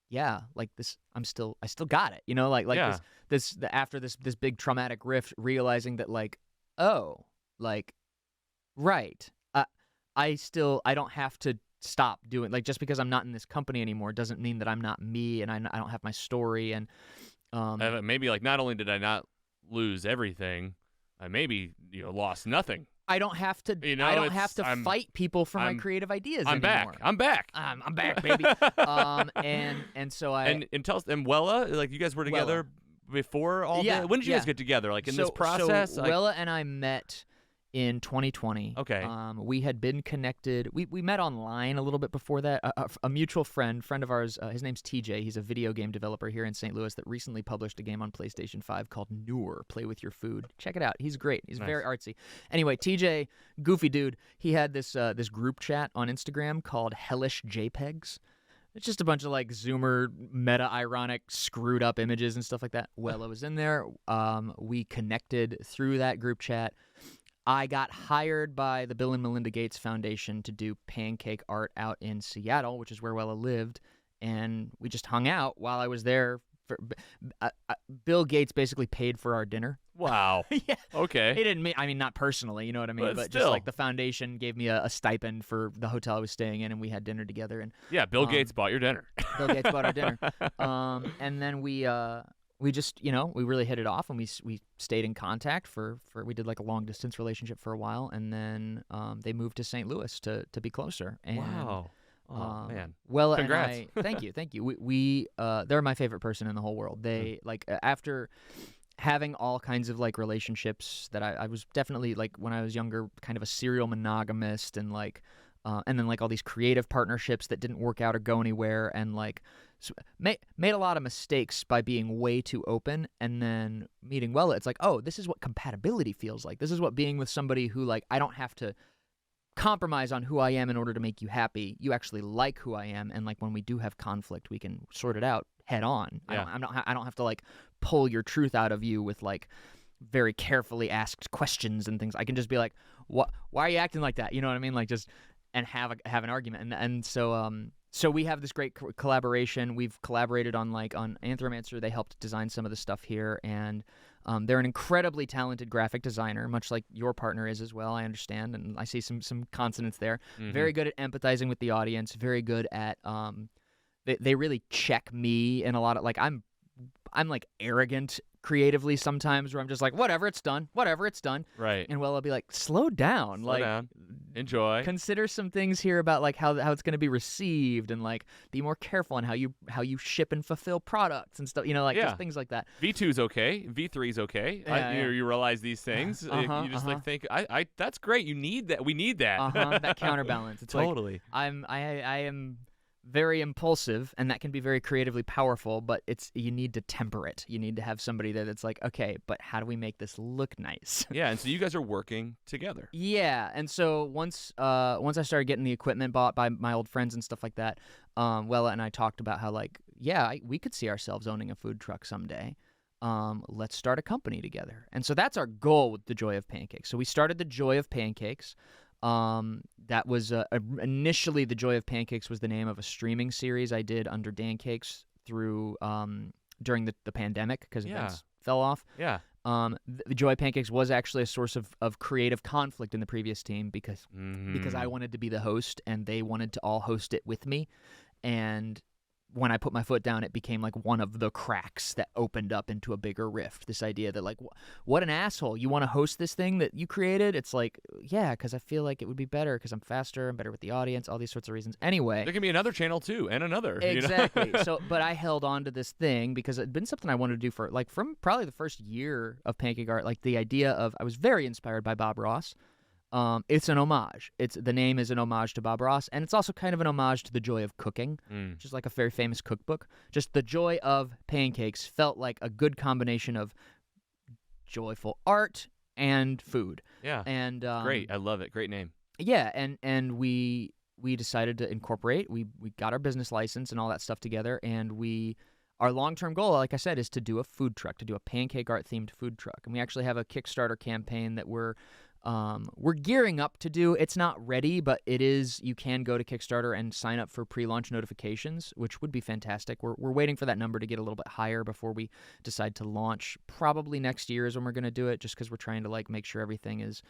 yeah, like this, I still got it, Yeah. after this big traumatic rift, realizing that like, oh, like, right, I don't have to stop doing, like, just because I'm not in this company anymore doesn't mean that I'm not me, and I don't have my story, and Maybe like not only did I not lose everything, I maybe lost nothing. I don't have to. You know, I don't have to I'm- fight people for my I'm- creative ideas I'm anymore. back. I'm back. I'm back, baby. And so I And tell us, and Wella, like you guys were together before all Yeah, this. When did you guys yeah. get together? Like in this So process? Like, Wella and I met in 2020. Okay. We had been connected. We met online a little bit before that. A mutual friend of ours, his name's TJ. He's a video game developer here in St. Louis that recently published a game on PlayStation 5 called Newer, Play With Your Food. Check it out. He's great. He's Nice. very artsy. Anyway, TJ, goofy dude, he had this group chat on Instagram called Hellish JPEGs. It's just a bunch of like Zoomer, meta-ironic, screwed up images and stuff like that. Wella was in there. We connected through that group chat. I got hired by the Bill and Melinda Gates Foundation to do pancake art out in Seattle, which is where Wella lived, and we just hung out while I was there. Bill Gates basically paid for our dinner. wow. Yeah. Okay. He didn't mean, not personally, you know what I mean? But just still. like the foundation gave me a stipend for the hotel I was staying in, and we had dinner together. And Yeah, Bill Gates bought your dinner. Bill Gates bought our dinner. And then we just, we really hit it off, and we stayed in contact for we did like a long distance relationship for a while, and then they moved to St. Louis to be closer. And, Wow. Oh man. Well, Congrats. and thank you. We they're my favorite person in the whole world. They like after having all kinds of like relationships that I was definitely like when I was younger, kind of a serial monogamist, and like and then like all these creative partnerships that didn't work out or go anywhere, and like made a lot of mistakes by being way too open. And then meeting Wella, it's like, oh, this is what compatibility feels like. This is what being with somebody who like I don't have to compromise on who I am in order to make you happy. You actually like who I am, and like when we do have conflict, we can sort it out head on. Yeah. I don't have to like pull your truth out of you with like very carefully asked questions and things. I can just be like, "What? Why are you acting like that?" You know what I mean? Like just and have an argument. And so we have this great collaboration. We've collaborated on Anthromancer. They helped design some of the stuff here, and they're an incredibly talented graphic designer, much like your partner is as well, I understand, and I see some consonants there. Mhm. Very good at empathizing with the audience, very good at they really check me in a lot of like I'm like arrogant creatively sometimes, where I'm just like, whatever, it's done. Right. And I'll be like, slow down. Slow like down. Enjoy. Consider some things here about like how it's going to be received, and like be more careful on how you ship and fulfill products and stuff, Yeah. just things like that. V2's okay. V3's okay. Yeah. You realize these things. You just like think, I that's great. You need that. We need that. That counterbalance. It's Totally. like I am very impulsive, and that can be very creatively powerful, but you need to temper it. You need to have somebody there that's like, okay, but how do we make this look nice? Yeah, and so you guys are working together. Yeah, and so once I started getting the equipment bought by my old friends and stuff like that, Wella and I talked about how like, we could see ourselves owning a food truck someday. Let's start a company together. And so that's our goal with the Joy of Pancakes. So we started the Joy of Pancakes. That was initially the Joy of Pancakes was the name of a streaming series I did under Dancakes through during the pandemic, because events fell off. Yeah. The Joy of Pancakes was actually a source of creative conflict in the previous team because I wanted to be the host and they wanted to all host it with me. And when I put my foot down, it became like one of the cracks that opened up into a bigger rift. This idea that like, what an asshole. You want to host this thing that you created? It's like, yeah, because I feel like it would be better because I'm faster, I'm better with the audience, all these sorts of reasons. Anyway. There can be another channel too, and another. Exactly. But I held on to this thing because it had been something I wanted to do for like from probably the first year of Pancake Art. Like the idea of, I was very inspired by Bob Ross. It's an homage. The name is an homage to Bob Ross, and it's also kind of an homage to the Joy of Cooking, which is like a very famous cookbook. Just the Joy of Pancakes felt like a good combination of joyful art and food. Yeah. And great. I love it. Great name. Yeah, and we decided to incorporate. We got our business license and all that stuff together, and our long-term goal, like I said, is to do a food truck, to do a pancake art themed food truck. And we actually have a Kickstarter campaign that we're we're gearing up to do. It's not ready, but it is. You can go to Kickstarter and sign up for pre-launch notifications, which would be fantastic. We're waiting for that number to get a little bit higher before we decide to launch. Probably next year is when we're going to do it, just because we're trying to like make sure everything is.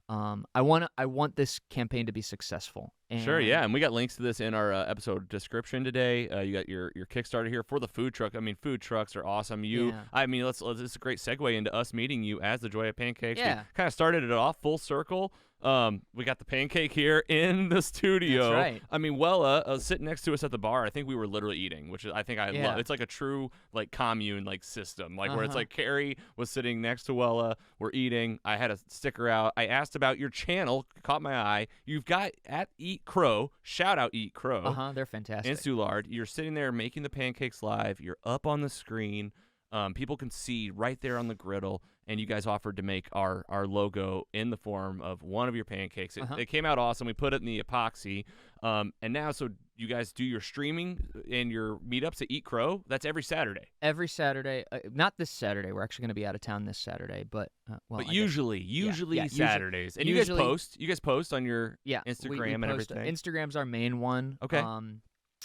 I want this campaign to be successful. Sure, yeah, and we got links to this in our episode description today. You got your Kickstarter here for the food truck. I mean, food trucks are awesome. I mean, let's this is a great segue into us meeting you as the Joy of Pancakes. Yeah. We kind of started it off full circle. We got the Pancake here in the studio. That's right. I mean, Wella sitting next to us at the bar. I think we were literally eating, which is I love. It's like a true like commune like system, like where it's like Carrie was sitting next to Wella. We're eating. I had a sticker out. I asked about your channel. Caught my eye. You've got at Eat Crow. Shout out Eat Crow. They're fantastic. And Soulard. You're sitting there making the pancakes live. You're up on the screen. People can see right there on the griddle, and you guys offered to make our logo in the form of one of your pancakes. It came out awesome. We put it in the epoxy. And now, so you guys do your streaming and your meetups at Eat Crow? That's every Saturday. Every Saturday. Not this Saturday. We're actually going to be out of town this Saturday, but usually Saturdays. And you guys post on your Instagram and everything. Instagram's our main one. Okay.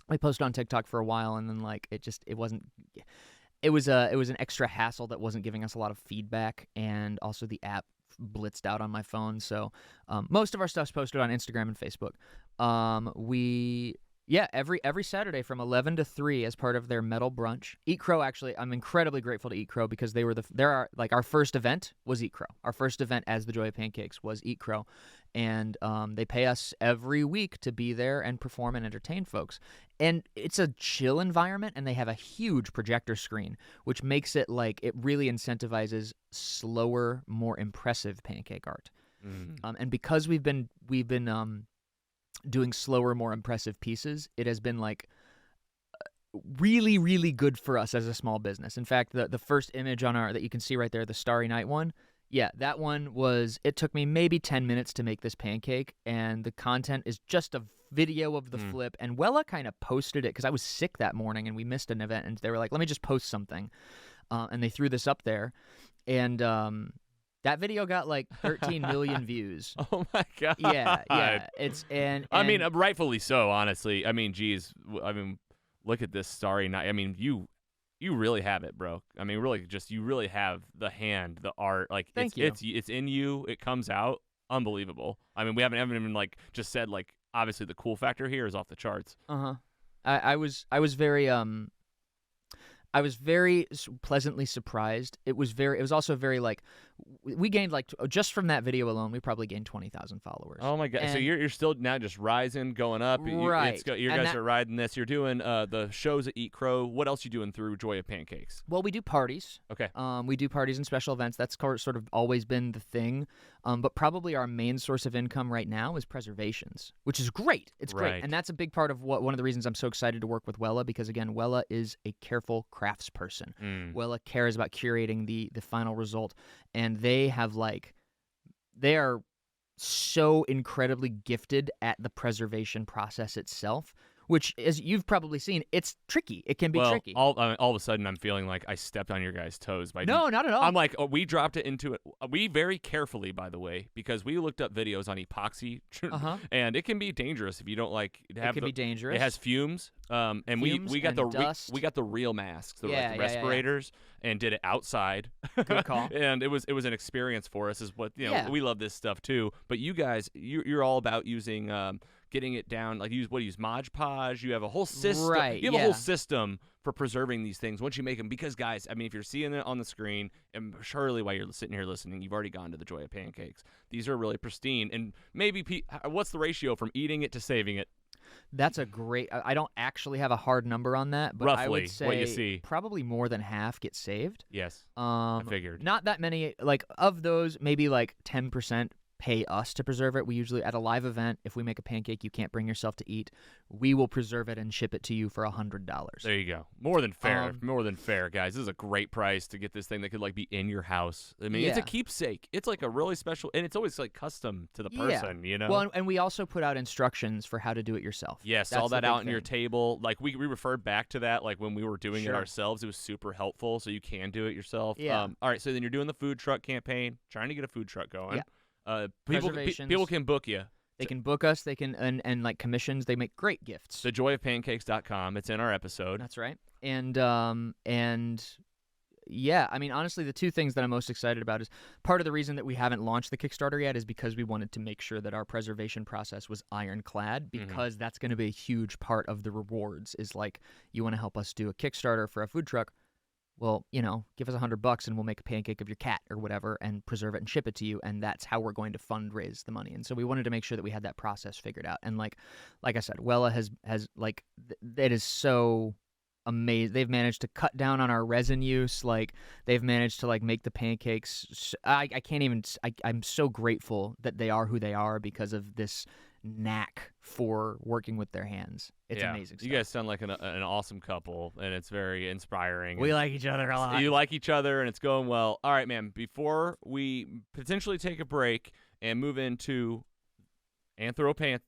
We posted on TikTok for a while, and then like it wasn't. It was an extra hassle that wasn't giving us a lot of feedback, and also the app blitzed out on my phone. So most of our stuff's posted on Instagram and Facebook. Every Saturday from 11 to 3 as part of their metal brunch. Eat Crow, actually, I'm incredibly grateful to Eat Crow because our first event was Eat Crow. Our first event as the Joy of Pancakes was Eat Crow. And they pay us every week to be there and perform and entertain folks. And it's a chill environment, and they have a huge projector screen, which makes it like it really incentivizes slower, more impressive pancake art. And because we've been doing slower, more impressive pieces, it has been like really, really good for us as a small business. In fact, the first image on that you can see right there, the Starry Night one, that one it took me maybe 10 minutes to make this pancake, and the content is just a video of the flip. And Wella kind of posted it because I was sick that morning and we missed an event, and they were like, let me just post something. And they threw this up there, and that video got like 13 million views. Oh my god! Yeah. I mean, rightfully so. Honestly, I mean, geez, look at this Starry Night. I mean, you really have it, bro. I mean, really, you really have the hand, the art. Like, Thank you. It's in you. It comes out. Unbelievable. I mean, we haven't even like just said like obviously the cool factor here is off the charts. I was very pleasantly surprised. It was also very like we gained like just from that video alone, we probably gained 20,000 followers. Oh my god! And so you're still now just rising, going up. Right. You guys are riding this. You're doing the shows at Eat Crow. What else you doing through Joy of Pancakes? Well, we do parties. Okay. We do parties and special events. That's sort of always been the thing. But probably our main source of income right now is preservations, which is great. It's great, and that's a big part of one of the reasons I'm so excited to work with Wella, because again, Wella is a careful crafts person. Wella cares about curating the final result, and they are so incredibly gifted at the preservation process itself, which, as you've probably seen, it's tricky. It can be tricky. All of a sudden, I'm feeling like I stepped on your guys' toes. No, not at all. I'm like, we dropped it into it. We very carefully, by the way, because we looked up videos on epoxy, and it can be dangerous if you don't like. It can be dangerous. It has fumes, and fumes we got dust. we got the real masks, the respirators, and did it outside. Good call. And it was an experience for us. Is what we love this stuff too. But you guys, you're all about using. Getting it down, like use Mod Podge. You have a whole system. Right, you have a whole system for preserving these things once you make them. Because guys, I mean, if you're seeing it on the screen, and surely while you're sitting here listening, you've already gone to the Joy of Pancakes. These are really pristine. And maybe what's the ratio from eating it to saving it? That's a great. I don't actually have a hard number on that, but roughly, I would say what you see. Probably more than half get saved. Yes, I figured. Not that many. Like of those, maybe like 10%. Pay us to preserve it. We usually, at a live event, if we make a pancake you can't bring yourself to eat, we will preserve it and ship it to you for $100. There you go. More than fair. More than fair, guys. This is a great price to get this thing that could like be in your house. I mean, it's a keepsake. It's like a really special, and it's always like custom to the person, you know? Well, and we also put out instructions for how to do it yourself. Yes, all that out on your table. Like we referred back to that, like when we were doing it ourselves. It was super helpful, so you can do it yourself. Yeah. All right, so then you're doing the food truck campaign, trying to get a food truck going. Yeah. Preservations. People can book you. They can book us. They can and like commissions. They make great gifts. TheJoyofPancakes.com. It's in our episode. That's right. And yeah, I mean, honestly, the two things that I'm most excited about is part of the reason that we haven't launched the Kickstarter yet is because we wanted to make sure that our preservation process was ironclad, because that's going to be a huge part of the rewards. Is like, you want to help us do a Kickstarter for a food truck. Well, give us $100 and we'll make a pancake of your cat or whatever and preserve it and ship it to you, and that's how we're going to fundraise the money. And so we wanted to make sure that we had that process figured out. And like I said, Wella has like it is so amazing. They've managed to cut down on our resin use. Like, they've managed to like make the pancakes. I can't even. I'm so grateful that they are who they are because of this knack for working with their hands. It's amazing stuff. You guys sound like an awesome couple, and it's very inspiring. We like each other a lot. You like each other, and it's going well. All right, man, before we potentially take a break and move into Anthromancy.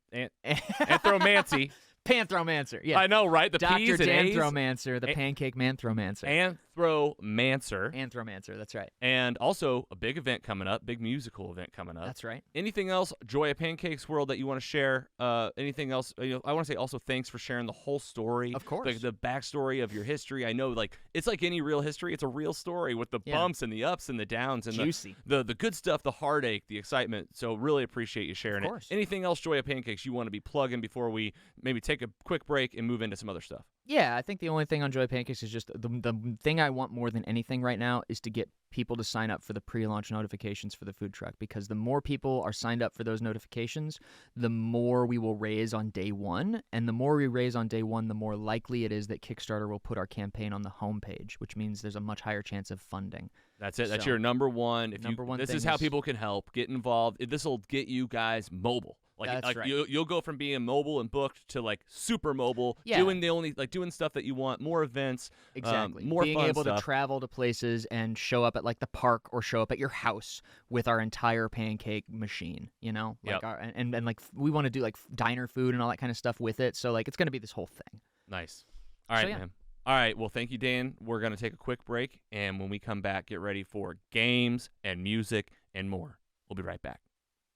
Panthromancer, yeah. I know, right? The Dr. P's and A's. Danthromancer, the Pancake Manthromancer. Anthromancer, that's right. and also a big event coming up, big musical event coming up. That's right. Anything else, Joy of Pancakes world, that you want to share? Anything else? I want to say also thanks for sharing the whole story. Of course. Like the backstory of your history. I know, like, it's like any real history. It's a real story with the bumps and the ups and the downs and juicy. The good stuff, the heartache, the excitement. So really appreciate you sharing Of course. it. Anything else, Joy of Pancakes, you want to be plugging before we maybe take a quick break and move into some other stuff? Yeah, I think the only thing on Joy Pancakes is just the thing I want more than anything right now is to get people to sign up for the pre-launch notifications for the food truck, because the more people are signed up for those notifications, the more we will raise on day one, and the more we raise on day one, the more likely it is that Kickstarter will put our campaign on the homepage, which means there's a much higher chance of funding. That's it. That's your number one. This is how is people can help. Get involved. This will get you guys mobile. That's right. You'll go from being mobile and booked to like super mobile, doing stuff that you want, more events, exactly, more being fun able stuff. to travel to places and show up at like the park or show up at your house with our entire pancake machine. And like we want to do like diner food and all that kind of stuff with it. So like it's going to be this whole thing. Nice. All right, man. All right. Well, thank you, Dan. We're going to take a quick break, and when we come back, get ready for games and music and more. We'll be right back.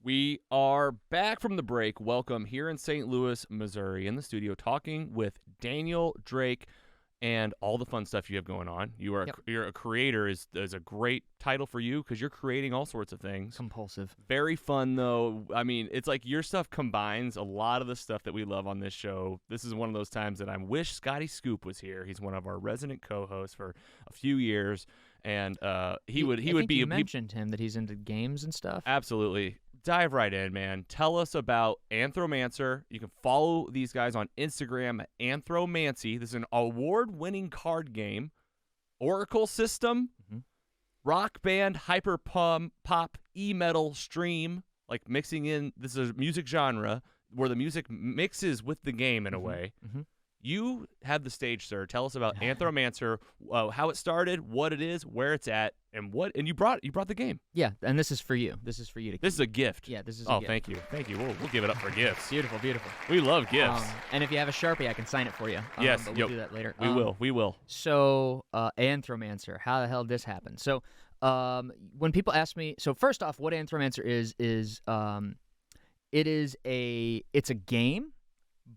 We are back from the break. Welcome here in St. Louis, Missouri, in the studio, talking with Daniel Drake and all the fun stuff you have going on. You're a creator is a great title for you because you're creating all sorts of things. Compulsive. Very fun, though. I mean, it's like your stuff combines a lot of the stuff that we love on this show. This is one of those times that I wish Scotty Scoop was here. He's one of our resident co-hosts for a few years, and he would be. You mentioned him that he's into games and stuff. Absolutely. Dive right in, man. Tell us about Anthromancer. You can follow these guys on Instagram at Anthromancy. This is an award-winning card game, Oracle system, rock band, hyper pop, e-metal stream, like mixing in. This is a music genre where the music mixes with the game in a way. You have the stage, sir. Tell us about Anthromancer, how it started, what it is, where it's at, and you brought the game. Yeah, and this is for you. This is for you to keep. This is a gift. Yeah, this is. Oh, thank you. We'll give it up for gifts. Beautiful, beautiful. We love gifts. And if you have a Sharpie, I can sign it for you. Yes, but we'll do that later. We will. So, Anthromancer, how the hell did this happen? So, when people ask me, so first off, what Anthromancer is it's a game,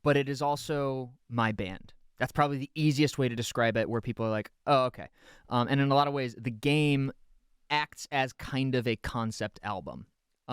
but it is also my band. That's probably the easiest way to describe it, where people are like, oh, okay. And in a lot of ways, the game acts as kind of a concept album.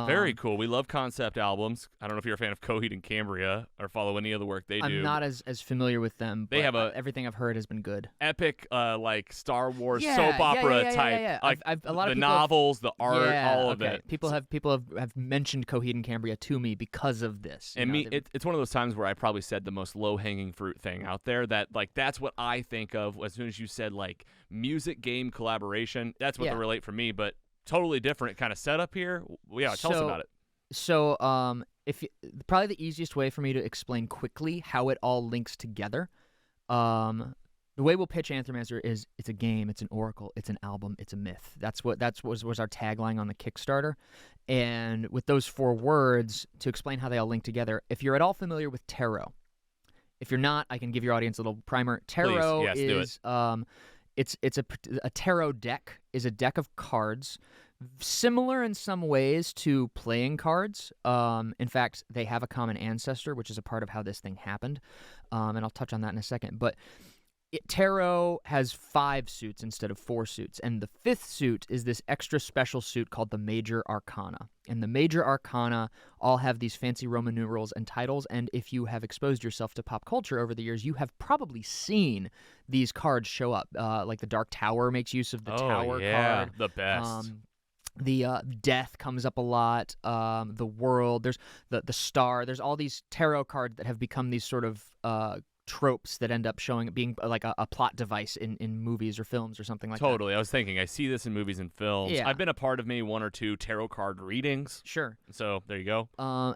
Very cool. We love concept albums. I don't know if you're a fan of Coheed and Cambria or follow any of the work they do. I'm not as familiar with them. But they have everything I've heard has been good. Epic, like Star Wars soap opera type. Yeah. Like a lot of the novels, the art, all of it. People have mentioned Coheed and Cambria to me because of this. And it's one of those times where I probably said the most low-hanging fruit thing out there. That like that's what I think of as soon as you said like music game collaboration. That's what they relate for me, but. Totally different kind of setup here. Yeah, tell us about it. So, probably the easiest way for me to explain quickly how it all links together. The way we'll pitch Anthromancer is it's a game, it's an oracle, it's an album, it's a myth. That was our tagline on the Kickstarter. And with those 4 words, to explain how they all link together, if you're at all familiar with tarot, if you're not, I can give your audience a little primer. Tarot is a tarot deck is a deck of cards, Similar in some ways to playing cards. In fact, they have a common ancestor, which is a part of how this thing happened. And I'll touch on that in a second. But tarot has 5 suits instead of 4 suits. And the 5th suit is this extra special suit called the Major Arcana. And the Major Arcana all have these fancy Roman numerals and titles. And if you have exposed yourself to pop culture over the years, you have probably seen these cards show up. Like the Dark Tower makes use of the Tower card. The best. The Death comes up a lot. The World. There's the Star. There's all these tarot cards that have become these sort of tropes that end up being like a plot device in movies or films or something like that. Totally. I was thinking, I see this in movies and films. Yeah. I've been a part of maybe 1 or 2 tarot card readings. Sure. So there you go.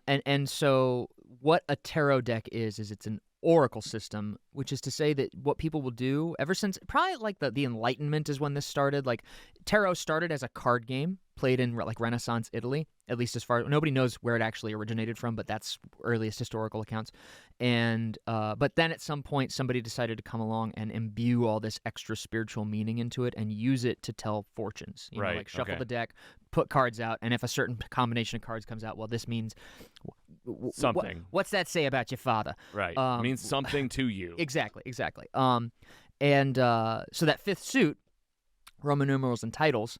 And so what a tarot deck is it's an oracle system, which is to say that what people will do ever since probably like the Enlightenment is when this started. Like tarot started as a card game played in like Renaissance Italy, at least as far nobody knows where it actually originated from, but that's earliest historical accounts. And but then at some point somebody decided to come along and imbue all this extra spiritual meaning into it and use it to tell fortunes. You know, like shuffle the deck, put cards out, and if a certain combination of cards comes out, well, this means something. What's that say about your father? Right. It means something to you. Exactly. So that 5th suit, Roman numerals and titles,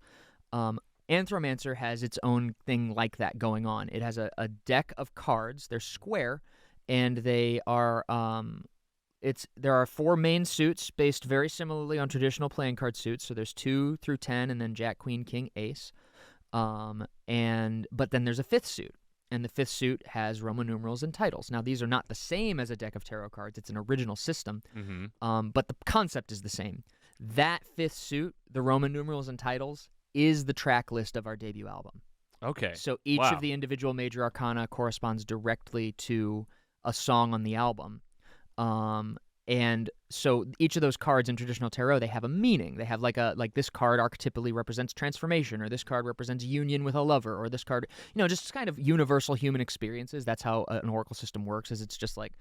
Anthromancer has its own thing like that going on. It has a deck of cards. They're square, and they are there are 4 main suits based very similarly on traditional playing card suits. So there's 2 through 10, and then Jack, Queen, King, Ace. But then there's a 5th suit. And the 5th suit has Roman numerals and titles. Now, these are not the same as a deck of tarot cards. It's an original system, but the concept is the same. That 5th suit, the Roman numerals and titles, is the track list of our debut album. Okay. So each of the individual major arcana corresponds directly to a song on the album. And so each of those cards in traditional tarot, they have a meaning. They have like this card archetypally represents transformation, or this card represents union with a lover, or this card, just kind of universal human experiences. That's how an oracle system works, is it's just like,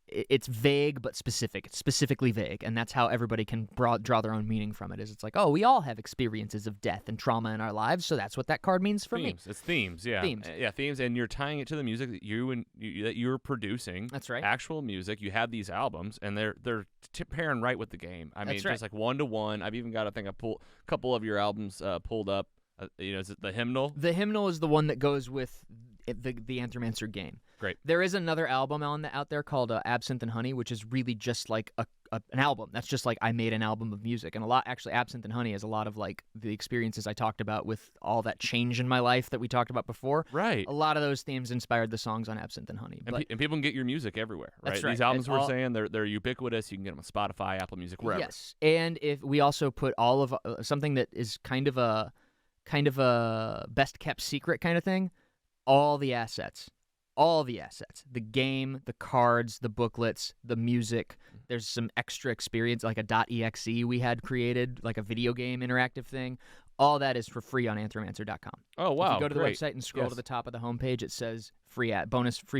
it's vague but specific. It's specifically vague, and that's how everybody can draw their own meaning from it. Is it's like, oh, we all have experiences of death and trauma in our lives, so that's what that card means for me. It's themes, yeah. Themes, and you're tying it to the music that you're producing. That's right. Actual music. You have these albums, and they're pairing right with the game. I mean, just like 1-to-1. I've even got, I think, a couple of your albums pulled up. Is it the hymnal? The hymnal is the one that goes with the Anthromancer game. Great. There is another album out there called Absinthe and Honey, which is really just like an album. That's just like I made an album of music. And Absinthe and Honey has a lot of like the experiences I talked about with all that change in my life that we talked about before. Right. A lot of those themes inspired the songs on Absinthe and Honey. And people can get your music everywhere, right? That's right. These albums we're saying, they're ubiquitous. You can get them on Spotify, Apple Music, wherever. Yes. And if we also put all of something that is kind of a best kept secret kind of thing, all the assets, the game, the cards, the booklets, the music. There's some extra experience like a .exe we had created, like a video game interactive thing. All that is for free on Anthromancer.com. Oh, wow. If you go to the great. website and scroll to the top of the homepage, it says free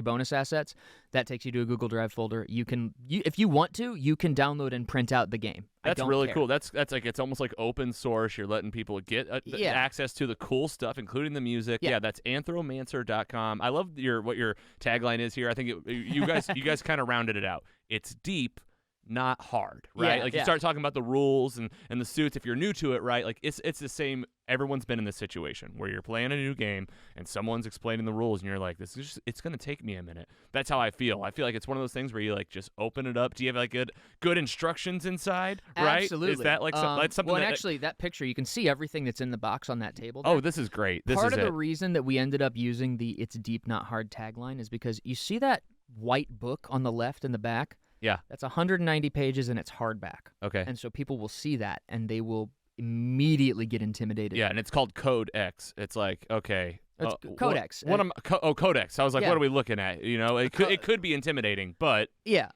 bonus assets. That takes you to a Google Drive folder. If you want to, you can download and print out the game. That's really cool. That's like, it's almost like open source. You're letting people get access to the cool stuff, including the music. Yeah, that's Anthromancer.com. I love what your tagline is here. I think you guys kind of rounded it out. It's deep, not hard, right? You start talking about the rules and the suits. If you're new to it, right? Like it's the same. Everyone's been in this situation where you're playing a new game and someone's explaining the rules and you're like, it's going to take me a minute. That's how I feel. I feel like it's one of those things where you like just open it up. Do you have like good instructions inside? Right? Absolutely. Is that like something? Well, and actually, that picture, you can see everything that's in the box on that table. Oh, this is great. Part of the reason that we ended up using the "It's deep, not hard" tagline is because you see that white book on the left in the back. Yeah. That's 190 pages and it's hardback. Okay. And so people will see that and they will immediately get intimidated. Yeah, and it's called Code X. It's like, okay. It's Codex. Codex. I was like, what are we looking at? It could be intimidating, but yeah.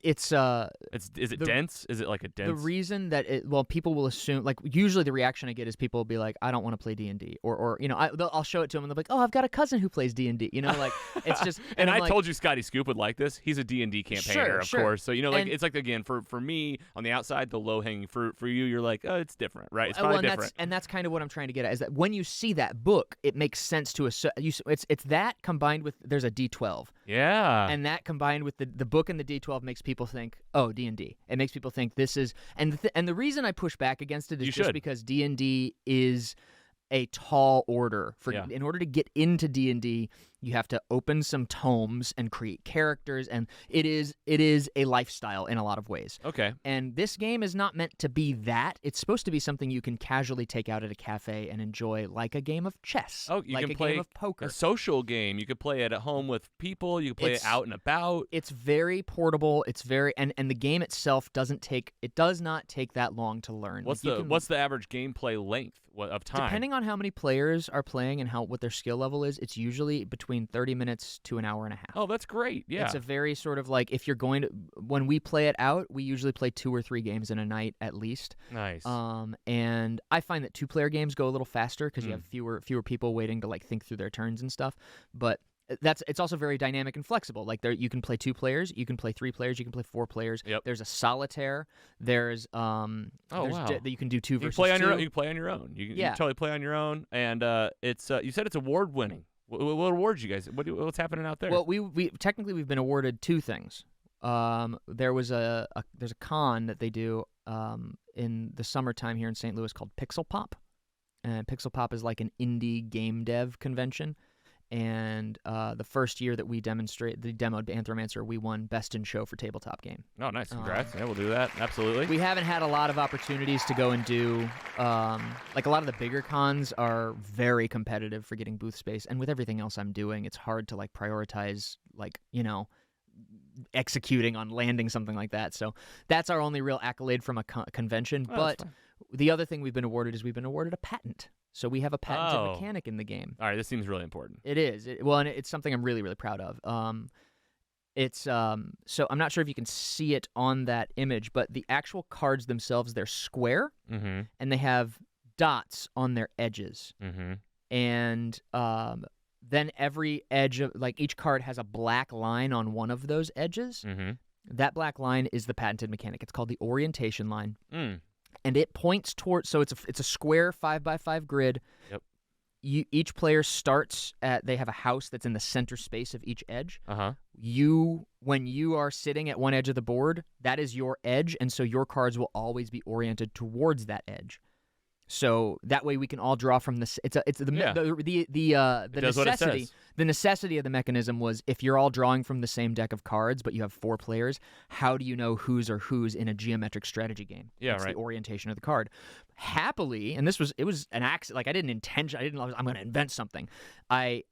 It's Is it dense? Is it like a dense? The reason that people will assume, like, usually the reaction I get is people will be like, I don't want to play D&D, or I'll show it to them and they'll be like, oh, I've got a cousin who plays D&D, like it's just. and I like, told you Scotty Scoop would like this. He's a D&D campaigner, of course. So it's like, again, for me on the outside, the low hanging fruit. For you, you're like, oh, it's different, right? It's probably different. And that's kind of what I'm trying to get at, is that when you see that book, it makes sense to it's that combined with there's a D12. Yeah. And that combined with the book and the D12 makes people think, oh, D&D. It makes people think this is, and the reason I push back against it is just because D&D is a tall order. In order to get into D&D, you have to open some tomes and create characters, and it is a lifestyle in a lot of ways. Okay. And this game is not meant to be that. It's supposed to be something you can casually take out at a cafe and enjoy, like a game of chess. Oh, you like can a play game of poker. A social game. You could play it at home with people. You could play it out and about. It's very portable. It's very and the game itself does not take that long to learn. What's the average gameplay length of time? Depending on how many players are playing and what their skill level is, it's usually between 30 minutes to an hour and a half. Oh, that's great. Yeah. It's a very sort of like, if you're going to, when we play it out, we usually play 2 or 3 games in a night at least. Nice. And I find that 2-player games go a little faster because you have fewer people waiting to like think through their turns and stuff. But it's also very dynamic and flexible. Like you can play 2 players, you can play 3 players, you can play 4 players. Yep. There's a solitaire. There's that you can do 2 versus 2. You can play on your own. You can totally play on your own. And it's you said it's award winning. What awards you guys? What's happening out there? Well, we technically we've been awarded 2 things. There's a con that they do in the summertime here in St. Louis called Pixel Pop, and Pixel Pop is like an indie game dev convention. And the first year that we demoed Anthromancer, we won Best in Show for tabletop game. Oh, nice. Congrats. Yeah, we'll do that. Absolutely. We haven't had a lot of opportunities to go and do, like a lot of the bigger cons are very competitive for getting booth space. And with everything else I'm doing, it's hard to like prioritize, like, executing on landing something like that. So that's our only real accolade from a convention. Oh, but the other thing we've been awarded is we've been awarded a patent. So we have a patented mechanic in the game. All right, this seems really important. It is. And it's something I'm really, really proud of. So I'm not sure if you can see it on that image, but the actual cards themselves, they're square, and they have dots on their edges. And then every edge of, like, each card has a black line on one of those edges. That black line is the patented mechanic. It's called the orientation line. And it points towards, so it's a square 5x5 grid. Yep. Each player starts they have a house that's in the center space of each edge. When you are sitting at one edge of the board, that is your edge, and so your cards will always be oriented towards that edge. So that way we can all draw from this. The necessity. The necessity of the mechanism was, if you're all drawing from the same deck of cards, but you have 4 players, how do you know whose are whose in a geometric strategy game? Yeah, That's right. the orientation of the card. Happily, and it was an accident. Like, I didn't I'm going to invent something. I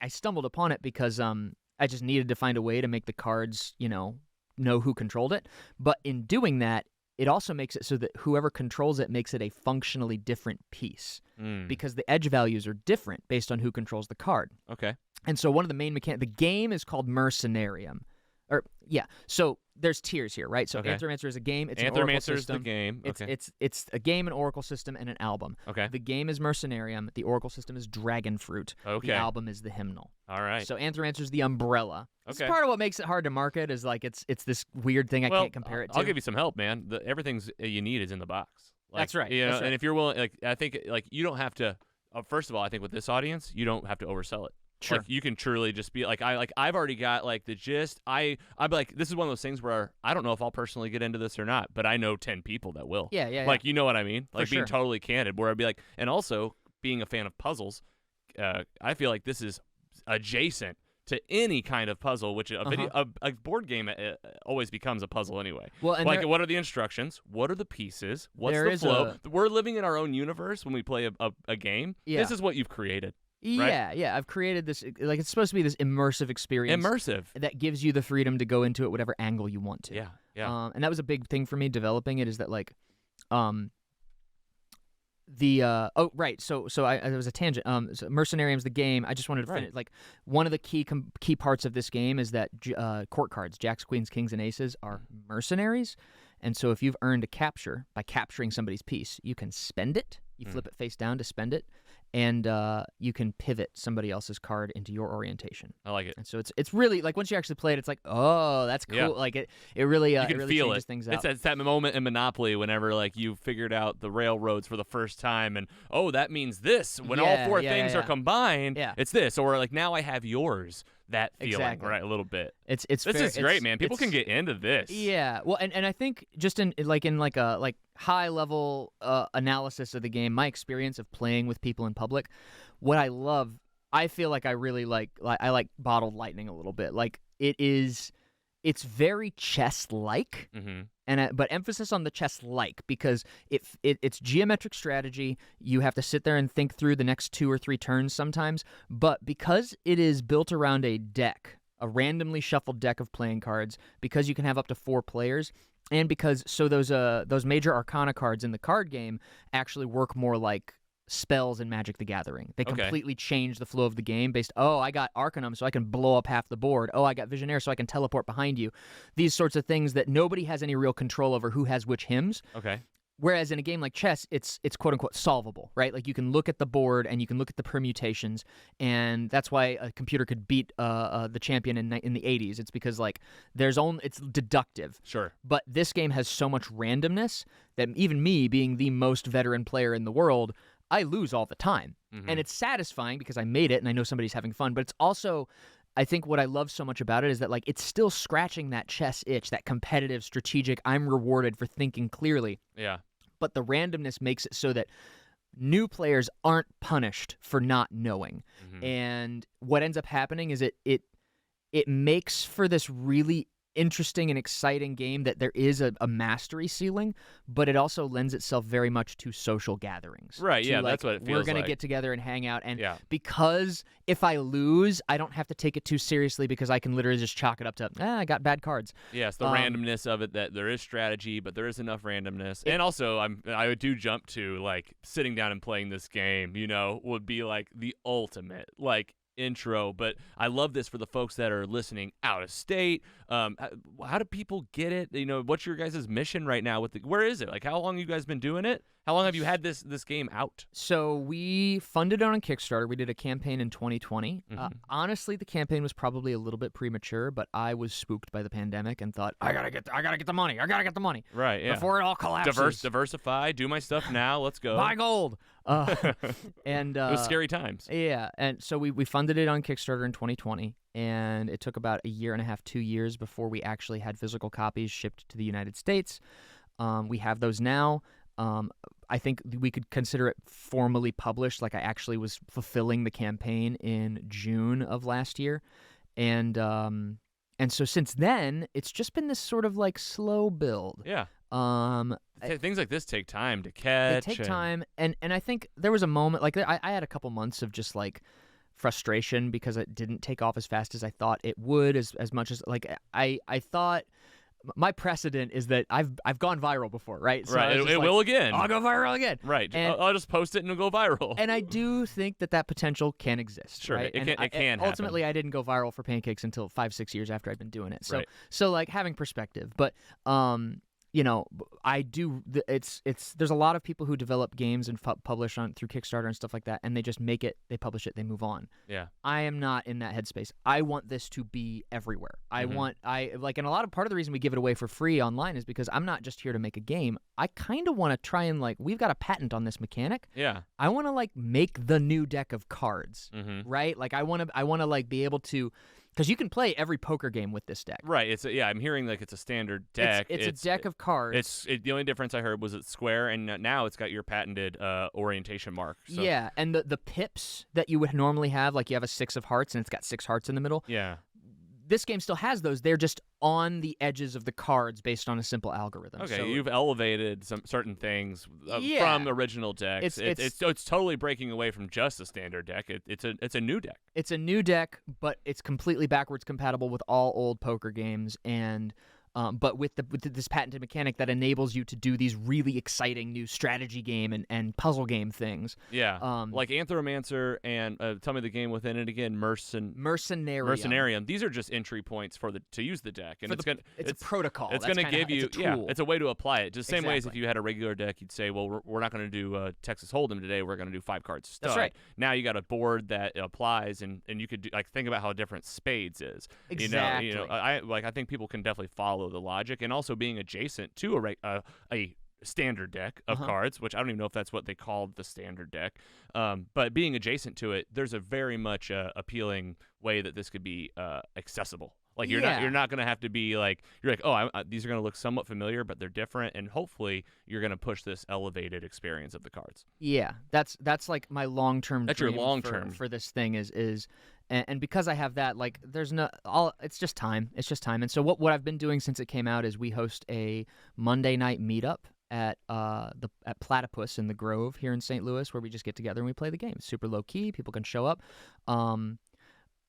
stumbled upon it because I just needed to find a way to make the cards, know who controlled it. But in doing that, it also makes it so that whoever controls it makes it a functionally different piece, because the edge values are different based on who controls the card. Okay. And so one of the main the game is called Mercenarium. So there's tiers here, right? So Anthromancer is a game. It's an oracle system. Anthromancer is the game. Okay. It's a game, an oracle system, and an album. Okay. The game is Mercenarium. The oracle system is Dragon Fruit. Okay. The album is the hymnal. All right. So Anthromancer is the umbrella. Okay. It's part of what makes it hard to market, is like it's this weird thing I can't compare it to. I'll give you some help, man. Everything's you need is in the box. Like, that's right. That's right. And if you're willing, like, I think, like, you don't have to. First of all, I think with this audience, you don't have to oversell it. Sure. Like, you can truly just be like, I've already got like the gist. I'm like, this is one of those things where I don't know if I'll personally get into this or not, but I know 10 people that will. Yeah. Like, you know what I mean? Like, being sure. totally candid, where I'd be like, and also being a fan of puzzles, I feel like this is adjacent to any kind of puzzle, which a board game always becomes a puzzle anyway. Well, and like, what are the instructions? What are the pieces? What's the flow? We're living in our own universe when we play a game. Yeah. This is what you've created. Yeah, right? Yeah. I've created this, like, it's supposed to be this immersive experience. That gives you the freedom to go into it whatever angle you want to. Yeah, yeah. And that was a big thing for me developing it, is that, like, oh right, so there was a tangent. So Mercenarium's the game. I just wanted to finish. Like one of the key parts of this game is that court cards, jacks, queens, kings, and aces, are mercenaries. And so if you've earned a capture by capturing somebody's piece, you can spend it. You flip it face down to spend it, and you can pivot somebody else's card into your orientation. I like it. And so it's really like once you actually play it, it's like, oh, that's cool. Yeah. Like it really you can really feel changes it. things out. It's that moment in Monopoly whenever like you figured out the railroads for the first time, and that means this. When all four things are combined, it's this. Or like now I have yours. That feeling, right? A little bit. This is great, man. People can get into this. Yeah. Well, and I think just in a high level analysis of the game, my experience of playing with people in public, what I love, I feel like I really like Bottled Lightning a little bit. Like it's very chess-like, but emphasis on the chess-like because it's geometric strategy. You have to sit there and think through the next 2 or 3 turns sometimes, but because it is built around a deck, a randomly shuffled deck of playing cards, because you can have up to 4 players, and because those major arcana cards in the card game actually work more like spells in Magic the Gathering. They completely change the flow of the game based, I got Arcanum so I can blow up half the board. I got Visionaire so I can teleport behind you. These sorts of things that nobody has any real control over who has which hymns. Okay. Whereas in a game like chess, it's quote-unquote solvable, right? Like you can look at the board and you can look at the permutations, and that's why a computer could beat the champion in the 80s. It's because like it's deductive. Sure. But this game has so much randomness that even me, being the most veteran player in the world, I lose all the time. And it's satisfying because I made it and I know somebody's having fun, but it's also, I think what I love so much about it is that like it's still scratching that chess itch, that competitive, strategic, I'm rewarded for thinking clearly. Yeah. But the randomness makes it so that new players aren't punished for not knowing. And what ends up happening is it makes for this really interesting and exciting game that there is a mastery ceiling, but it also lends itself very much to social gatherings. Right, yeah, like, that's what it feels we're going to like. get together and hang out, and because if I lose, I don't have to take it too seriously because I can literally just chalk it up to, I got bad cards. Yeah, it's the randomness of it, that there is strategy, but there is enough randomness. And also, I do jump to, like, sitting down and playing this game, would be, like, the ultimate, like, intro. But I love this for the folks that are listening out of state. How do people get it? What's your guys' mission right now where is it? Like, how long have you guys been doing it? How long have you had this game out? So we funded it on Kickstarter. We did a campaign in 2020. Honestly, the campaign was probably a little bit premature, but I was spooked by the pandemic and thought, I gotta get the money. I gotta get the money. Right, yeah. Before it all collapses. Diversify, do my stuff now, let's go. Buy gold. And it was scary times. Yeah, and so we funded it on Kickstarter in 2020, and it took about 1.5 years, 2 years before we actually had physical copies shipped to the United States. We have those now. I think we could consider it formally published. Like I actually was fulfilling the campaign in June of last year, and so since then it's just been this sort of like slow build. Yeah. Things like this take time to catch. They take time, and I think there was a moment like I had a couple months of just like frustration because it didn't take off as fast as I thought it would, as much as like I thought. My precedent is that I've gone viral before, right? So right, it will again. I'll go viral again. Right, and I'll just post it and it'll go viral. And I do think that potential can exist. Sure, right? it can ultimately, happen. I didn't go viral for Pancakes until 5-6 years after I'd been doing it. So, right. so like having perspective, but I do. There's a lot of people who develop games and publish through Kickstarter and stuff like that, and they just make it, they publish it, they move on. Yeah. I am not in that headspace. I want this to be everywhere. And a lot of part of the reason we give it away for free online is because I'm not just here to make a game. I kind of want to try and we've got a patent on this mechanic. Yeah. I want to make the new deck of cards, right? Like I want to be able to. Because you can play every poker game with this deck. Right. I'm hearing it's a standard deck. It's a deck of cards. The only difference I heard was it's square, and now it's got your patented orientation mark. So. Yeah, and the pips that you would normally have, like you have a 6 of hearts, and it's got 6 hearts in the middle. Yeah. This game still has those. They're just on the edges of the cards based on a simple algorithm. Okay, so, you've elevated some certain things from original decks. It's totally breaking away from just a standard deck. It's a new deck. It's a new deck, but it's completely backwards compatible with all old poker games, and but with this patented mechanic that enables you to do these really exciting new strategy game and puzzle game things. Yeah, like Anthromancer and tell me the game within it again, Mercenarium. These are just entry points to use the deck, and it's a protocol. It's going to give you it's a way to apply it. Just the same way as if you had a regular deck, you'd say, well, we're not going to do Texas Hold'em today. We're going to do 5 cards stud. That's right. Now you got a board that applies, and you could do, like, think about how different spades is. Exactly. I think people can definitely follow the logic, and also being adjacent to a standard deck of cards, which I don't even know if that's what they called the standard deck, but being adjacent to it, there's a very much appealing way that this could be accessible. Like you're not going to have to be like, you're like, oh, these are going to look somewhat familiar, but they're different, and hopefully you're going to push this elevated experience of the cards. Yeah, that's like my long-term That's dream your long-term for this thing is and because I have that, like, it's just time. It's just time. And so what I've been doing since it came out is we host a Monday night meetup at Platypus in the Grove here in St. Louis, where we just get together and we play the game. It's super low key. People can show up.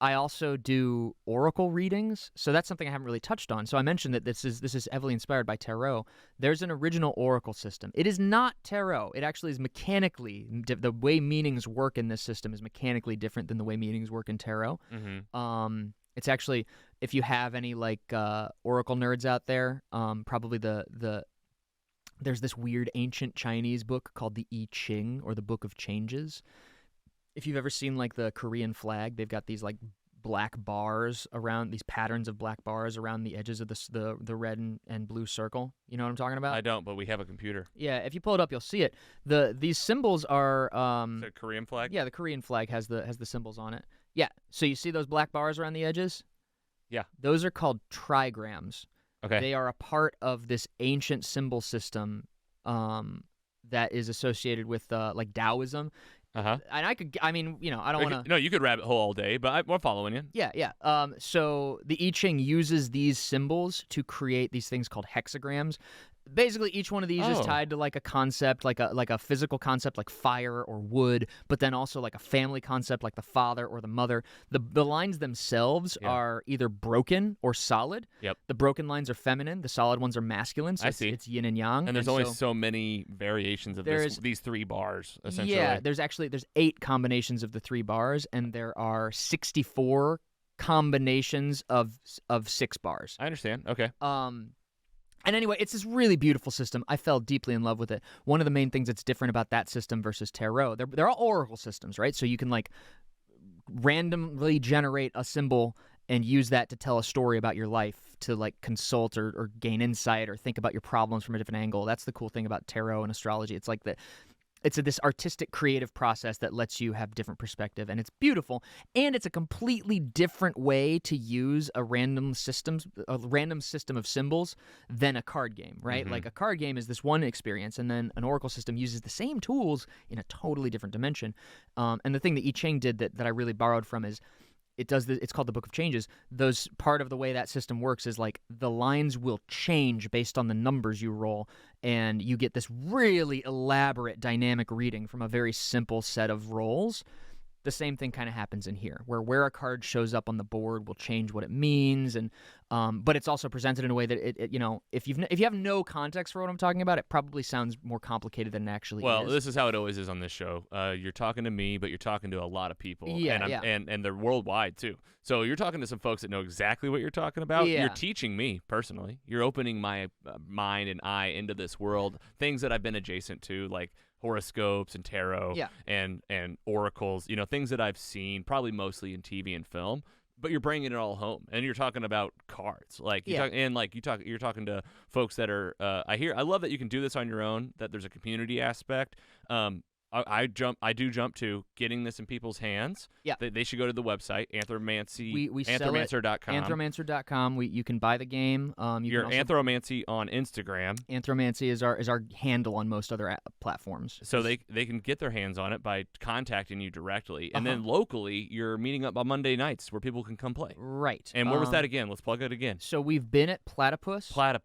I also do oracle readings, so that's something I haven't really touched on. So I mentioned that this is heavily inspired by tarot. There's an original oracle system. It is not tarot. It actually is mechanically, the way meanings work in this system is mechanically different than the way meanings work in tarot. Mm-hmm. It's actually, if you have any like oracle nerds out there, probably there's this weird ancient Chinese book called the I Ching, or the Book of Changes. If you've ever seen like the Korean flag, they've got these like black bars around, these patterns of black bars around the edges of the red and blue circle. You know what I'm talking about? I don't, but we have a computer. Yeah, if you pull it up, you'll see it. These symbols are Is it a Korean flag? Yeah, the Korean flag has the symbols on it. Yeah. So you see those black bars around the edges? Yeah. Those are called trigrams. Okay. They are a part of this ancient symbol system that is associated with like Taoism. Uh-huh. And I don't want to... No, you could rabbit hole all day, but I'm following you. Yeah. So the I Ching uses these symbols to create these things called hexagrams. Basically, each one of these is tied to like a concept, like a physical concept, like fire or wood, but then also like a family concept, like the father or the mother. The lines themselves are either broken or solid. Yep. The broken lines are feminine. The solid ones are masculine. So I see. It's yin and yang. And there's only so many variations of these 3 bars, essentially. Yeah, there's 8 combinations of the 3 bars, and there are 64 combinations of 6 bars. I understand. Okay. And anyway, it's this really beautiful system. I fell deeply in love with it. One of the main things that's different about that system versus tarot, they're all oracle systems, right? So you can like randomly generate a symbol and use that to tell a story about your life, to like consult or gain insight or think about your problems from a different angle. That's the cool thing about tarot and astrology. It's like it's this artistic, creative process that lets you have different perspective, and it's beautiful. And it's a completely different way to use a random system of symbols than a card game, right? Mm-hmm. Like a card game is this one experience, and then an oracle system uses the same tools in a totally different dimension. And the thing that I Ching did that I really borrowed from is it's called the Book of Changes. Part of the way that system works is like the lines will change based on the numbers you roll, and you get this really elaborate dynamic reading from a very simple set of rolls. The same thing kind of happens in here, where a card shows up on the board will change what it means, and but it's also presented in a way that it if you have no context for what I'm talking about, it probably sounds more complicated than it actually is. Well, this is how it always is on this show. You're talking to me, but you're talking to a lot of people, and they're worldwide too. So you're talking to some folks that know exactly what you're talking about. Yeah. You're teaching me personally. You're opening my mind and eye into this world, things that I've been adjacent to, like horoscopes and tarot and oracles, things that I've seen probably mostly in TV and film, but you're bringing it all home, and you're talking about cards, you're talking to folks that are I love that you can do this on your own, that there's a community aspect. I do jump to getting this in people's hands. Yeah, they should go to the website Anthromancer.com. Anthromancer.com. You can buy the game. You're Anthromancy on Instagram. Anthromancy is our handle on most other platforms. So they can get their hands on it by contacting you directly, and then locally you're meeting up on Monday nights where people can come play. Right. And where was that again? Let's plug it again. So we've been at Platypus. I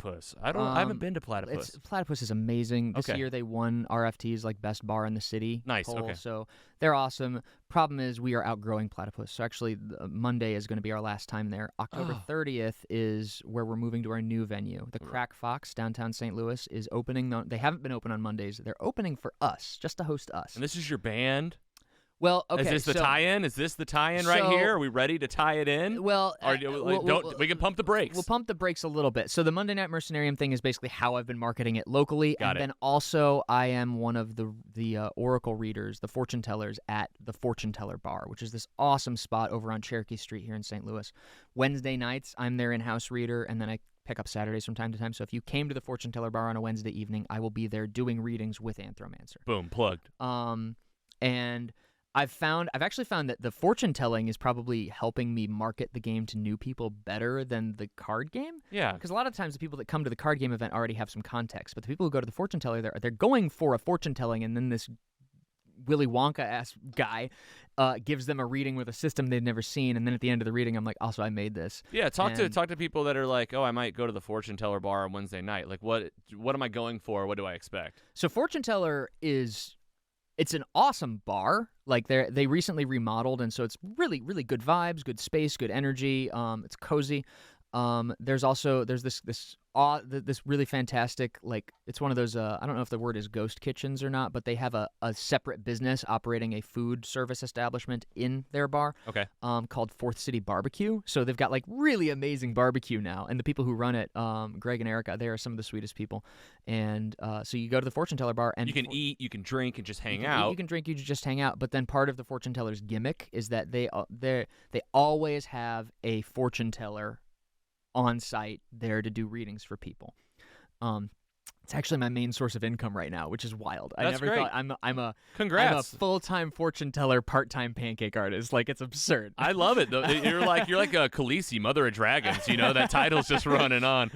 haven't been to Platypus. Platypus is amazing. This year they won RFT's like best bar in the city. City. Nice, Poll, okay. So they're awesome. Problem is we are outgrowing Platypus. So actually Monday is going to be our last time there. October 30th is where we're moving to our new venue. The Crack Fox, downtown St. Louis, is opening. They haven't been open on Mondays. They're opening for us, just to host us. And this is your band? Well, okay. Is this the tie-in? Is this the tie-in right here? Are we ready to tie it in? Well, we can pump the brakes. We'll pump the brakes a little bit. So the Monday Night Mercenarium thing is basically how I've been marketing it locally. Got it. Then also I am one of the oracle readers, the fortune tellers at the Fortune Teller Bar, which is this awesome spot over on Cherokee Street here in St. Louis. Wednesday nights, I'm their in-house reader, and then I pick up Saturdays from time to time. So if you came to the Fortune Teller Bar on a Wednesday evening, I will be there doing readings with Anthromancer. Boom, plugged. And I've actually found that the fortune telling is probably helping me market the game to new people better than the card game. Yeah. Because a lot of times the people that come to the card game event already have some context, but the people who go to the fortune teller, they're going for a fortune telling, and then this Willy Wonka-ass guy gives them a reading with a system they've never seen, and then at the end of the reading, I'm like, also, I made this. Yeah, talk to people that are like, oh, I might go to the fortune teller bar on Wednesday night. Like, what am I going for? What do I expect? So fortune teller it's an awesome bar. Like they recently remodeled, and so it's really, really good vibes, good space, good energy. It's cozy. There's this really fantastic, like, it's one of those, I don't know if the word is ghost kitchens or not, but they have a separate business operating a food service establishment in their bar. Okay. Called Fourth City Barbecue. So they've got like really amazing barbecue now, and the people who run it, Greg and Erica, they are some of the sweetest people. And so you go to the fortune teller bar, and you can eat, you can drink, and just hang you out. You can drink, you can just hang out. But then part of the fortune teller's gimmick is that they always have a fortune teller on site there to do readings for people. It's actually my main source of income right now, which is wild. That's I never great. thought I'm a Congrats. full-time fortune teller, part-time pancake artist. Like, it's absurd. I love it though. You're like a Khaleesi, Mother of Dragons. You know, that title's just running on.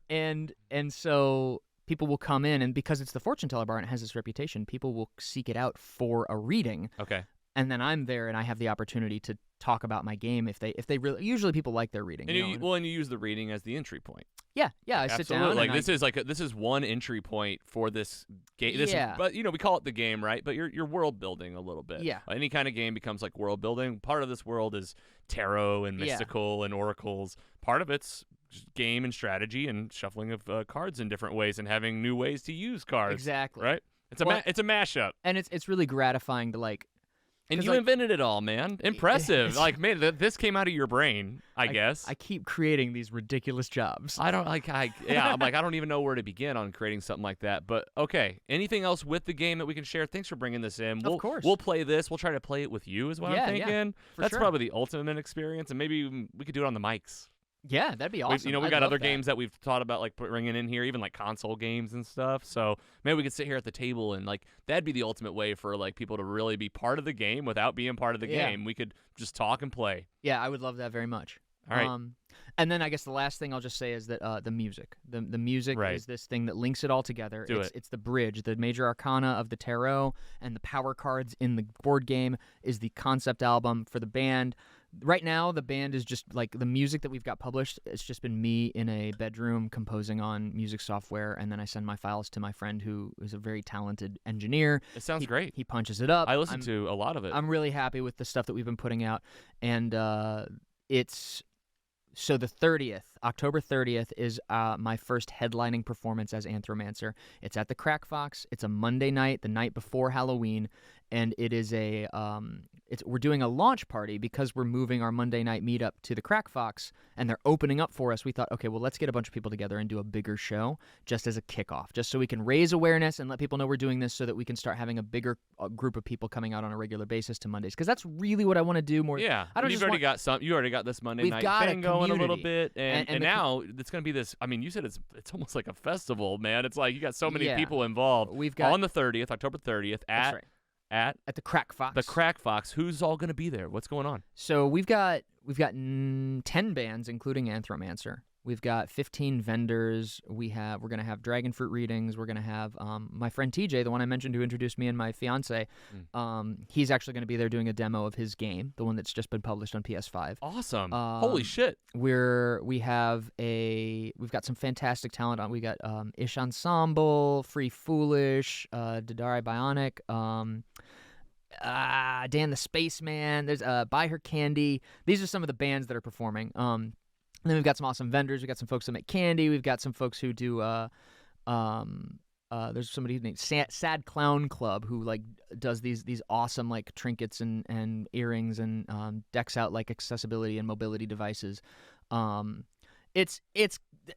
And so people will come in, and because it's the fortune teller bar and it has this reputation, people will seek it out for a reading. Okay. And then I'm there, and I have the opportunity to talk about my game if they really. Usually people like their reading. And you use the reading as the entry point. Yeah. I sit down. Like, this is one entry point for this game. But we call it the game, right? But you're world building a little bit. Yeah. Any kind of game becomes like world building. Part of this world is tarot and mystical and oracles. Part of it's just game and strategy and shuffling of cards in different ways and having new ways to use cards. Exactly. Right. It's a mashup. And it's really gratifying to like. And you invented it all, man. Impressive. Like, man, this came out of your brain, I guess. I keep creating these ridiculous jobs. I'm like, I don't even know where to begin on creating something like that. But okay, anything else with the game that we can share? Thanks for bringing this in. Of course. We'll play this. We'll try to play it with you is what I'm thinking. Yeah, That's probably the ultimate experience, and maybe we could do it on the mics. Yeah, that'd be awesome. We got other games that we've thought about, like bringing in here, even like console games and stuff. So maybe we could sit here at the table, and like that'd be the ultimate way for like people to really be part of the game without being part of the game. We could just talk and play. Yeah, I would love that very much. All right. And then I guess the last thing I'll just say is that the music. The music is this thing that links it all together. It's the bridge. The major arcana of the tarot and the power cards in the board game is the concept album for the band. Right now, the band is just like the music that we've got published. It's just been me in a bedroom composing on music software, and then I send my files to my friend who is a very talented engineer. It sounds great. He punches it up. I listen to a lot of it. I'm really happy with the stuff that we've been putting out, and so the 30th, October 30th, is my first headlining performance as Anthromancer. It's at the Crack Fox. It's a Monday night, the night before Halloween, and it is we're doing a launch party because we're moving our Monday night meetup to the Crack Fox, and they're opening up for us. We thought, okay, well, let's get a bunch of people together and do a bigger show just as a kickoff, just so we can raise awareness and let people know we're doing this so that we can start having a bigger group of people coming out on a regular basis to Mondays, because that's really what I want to do more. Yeah, you already got this Monday night thing going a little bit, and now it's going to be this. I mean, you said it's almost like a festival, man. It's like you got so many people involved. We've got on the 30th, October 30th at the Crack Fox. The Crack Fox. Who's all going to be there? What's going on? So we've got 10 bands, including Anthromancer. We've got 15 vendors. We're going to have dragon fruit readings. We're going to have my friend TJ, the one I mentioned who introduced me and my fiance. He's actually going to be there doing a demo of his game, the one that's just been published on PS5. Awesome. Holy shit. We've got some fantastic talent on. We got Ish Ensemble, Free Foolish, Dadari Bionic, Dan the Spaceman. There's Buy Her Candy. These are some of the bands that are performing. And then we've got some awesome vendors. We've got some folks that make candy. We've got some folks who do there's somebody named Sad Clown Club who like does these awesome like trinkets and earrings and decks out like accessibility and mobility devices.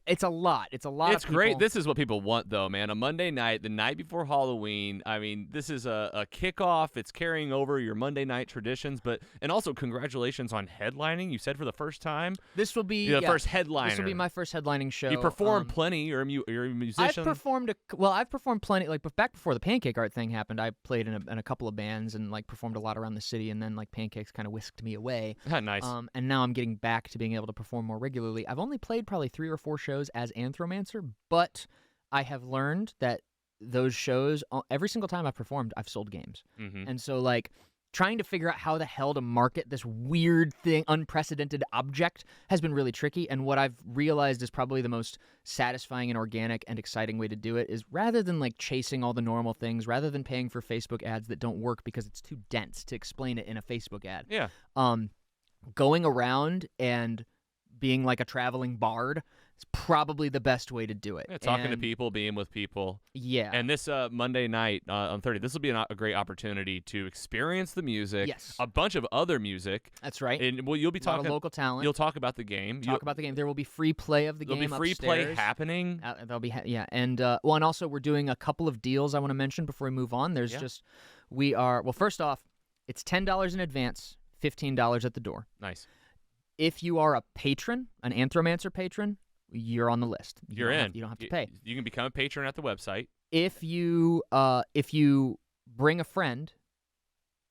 It's a lot. It's a lot. It's great. This is what people want, though, man. A Monday night, the night before Halloween. I mean, this is a kickoff. It's carrying over your Monday night traditions, and also congratulations on headlining. You said for the first time. This will be the first headliner. This will be my first headlining show. You perform plenty. You're a musician. I've performed plenty. Like back before the Pancake art thing happened, I played in a couple of bands and like performed a lot around the city. And then like Pancakes kind of whisked me away. Nice. And now I'm getting back to being able to perform more regularly. I've only played probably 3 or 4 shows as Anthromancer, but I have learned that those shows, every single time I've performed, I've sold games. And so like trying to figure out how the hell to market this weird thing, unprecedented object, has been really tricky. And what I've realized is probably the most satisfying and organic and exciting way to do it is rather than like chasing all the normal things, rather than paying for Facebook ads that don't work because it's too dense to explain it in a Facebook ad. Yeah. Going around and being like a traveling bard is probably the best way to do it. Yeah, talking to people, being with people. Yeah. And this Monday night on 30th, this will be a great opportunity to experience the music. Yes. A bunch of other music. That's right. And you'll be talking a lot of local talent. You'll talk about the game. About the game. There will be free play of the game. There'll be free play happening. There'll be and and also we're doing a couple of deals I want to mention before we move on. There's first off, it's $10 in advance, $15 at the door. Nice. If you are a patron, an Anthromancer patron, you're on the list. You're in. You don't have to pay. You can become a patron at the website. If you bring a friend,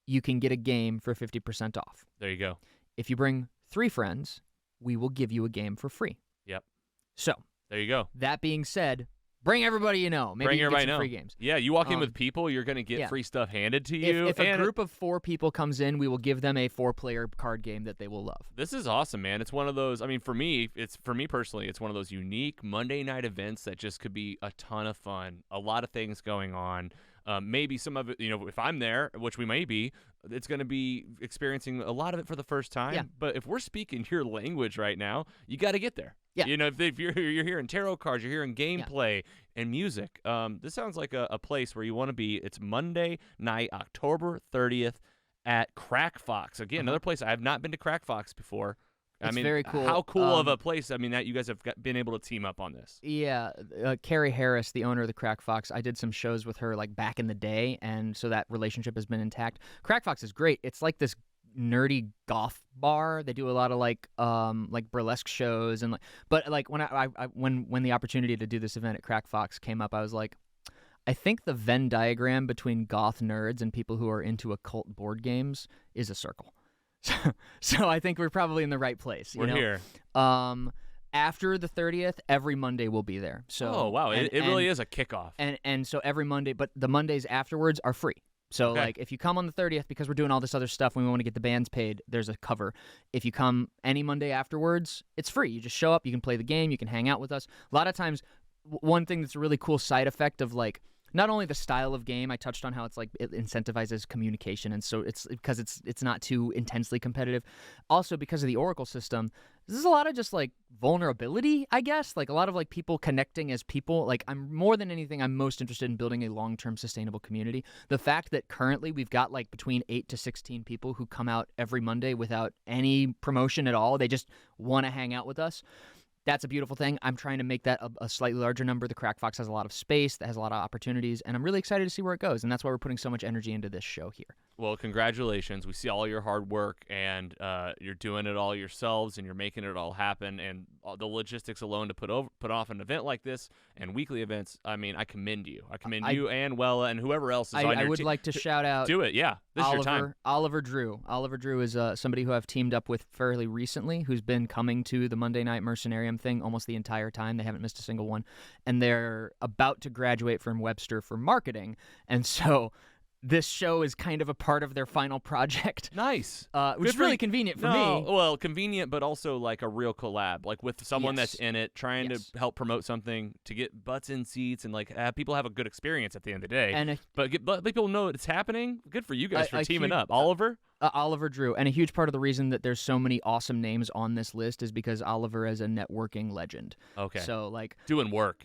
you can get a game for 50% off. There you go. If you bring 3 friends, we will give you a game for free. Yep. So there you go. That being said, bring everybody you know. Maybe you get some free games. Yeah, you walk in with people, you're going to get free stuff handed to you. If a group of 4 people comes in, we will give them a 4-player card game that they will love. This is awesome, man. It's one of those, I mean, for me personally, it's one of those unique Monday night events that just could be a ton of fun. A lot of things going on. Maybe some of it, if I'm there, which we may be, it's going to be experiencing a lot of it for the first time. Yeah. But if we're speaking your language right now, you got to get there. Yeah. If you're hearing tarot cards, you're hearing gameplay and music. This sounds like a place where you want to be. It's Monday night, October 30th at Crack Fox. Again, another place. I have not been to Crack Fox before. It's very cool. How cool of a place, that you guys have been able to team up on this. Yeah. Carrie Harris, the owner of the Crack Fox, I did some shows with her like back in the day, and so that relationship has been intact. Crack Fox is great. It's like this nerdy goth bar. They do a lot of like burlesque shows but when the opportunity to do this event at Crack Fox came up, I was like, I think the Venn diagram between goth nerds and people who are into occult board games is a circle. So I think we're probably in the right place. We're here. After the 30th, every Monday we'll be there. So oh wow, it really is a kickoff. And so every Monday, but the Mondays afterwards are free. So like if you come on the 30th, because we're doing all this other stuff and we want to get the bands paid, there's a cover. If you come any Monday afterwards, it's free. You just show up, you can play the game, you can hang out with us. A lot of times, one thing that's a really cool side effect of like not only the style of game, I touched on how it's like it incentivizes communication, and so it's because it's not too intensely competitive. Also because of the Oracle system, this is a lot of just like vulnerability, I guess. Like a lot of like people connecting as people. Like I'm more than anything, I'm most interested in building a long-term sustainable community. The fact that currently we've got like between 8 to 16 people who come out every Monday without any promotion at all. They just want to hang out with us. That's a beautiful thing. I'm trying to make that a slightly larger number. The Crack Fox has a lot of space, that has a lot of opportunities, and I'm really excited to see where it goes, and that's why we're putting so much energy into this show here. Well, congratulations. We see all your hard work, and you're doing it all yourselves, and you're making it all happen, and the logistics alone to put off an event like this and weekly events, I mean, I commend you. I commend you and Wella and whoever else is on your team. I would like to shout out... Do it, yeah. This is your time. Oliver Drew. Oliver Drew is somebody who I've teamed up with fairly recently, who's been coming to the Monday Night Mercenarium Mercenarium thing almost the entire time. They haven't missed a single one. And they're about to graduate from Webster for marketing. And so this show is kind of a part of their final project. Nice. Which is really convenient for me. Well, convenient, but also like a real collab, like with someone Yes. that's in it, trying to help promote something, to get butts in seats and like have people have a good experience at the end of the day. And but let people know it's happening. Good for you guys for teaming huge- up. Oliver? Oliver Drew. And a huge part of the reason that there's so many awesome names on this list is because Oliver is a networking legend. Okay. So like Doing work.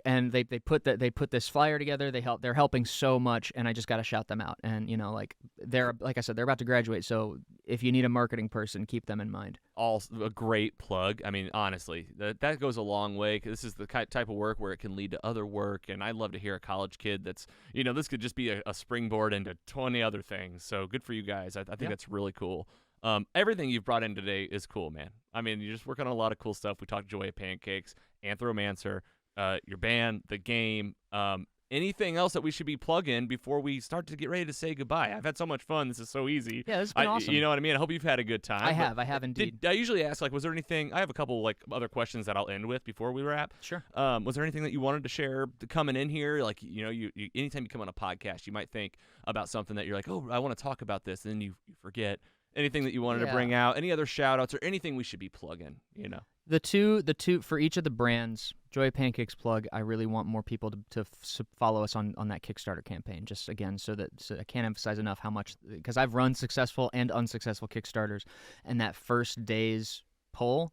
And they put this flyer together. They're helping so much, and I just got to shout them out. And you know, like I said, they're about to graduate, so if you need a marketing person, keep them in mind. All a great plug. I mean, honestly, that goes a long way. 'Cause this is the type of work where it can lead to other work, and I'd love to hear a college kid that's, you know, this could just be a springboard into 20 other things. So good for you guys. I think that's really cool. Everything you've brought in today is cool, man. I mean, you're just working on a lot of cool stuff. We talked Joy of Pancakes, Anthromancer, your band, the game. Anything else that we should be plugging before we start to get ready to say goodbye? I've had so much fun. This is so easy. Yeah, this has been awesome. You know what I mean? I hope you've had a good time. I have indeed. I usually ask, like, was there anything? I have a couple like other questions that I'll end with before we wrap. Sure. Was there anything that you wanted to share coming in here? Like, you know, you anytime you come on a podcast, you might think about something that you're like, oh, I want to talk about this, and then you forget. Anything that you wanted to bring out? Any other shout outs or anything we should be plugging? You know. The two for each of the brands, Joy of Pancakes plug, I really want more people to follow us on that Kickstarter campaign. Just again, so I can't emphasize enough how much, because I've run successful and unsuccessful Kickstarters, and that first day's poll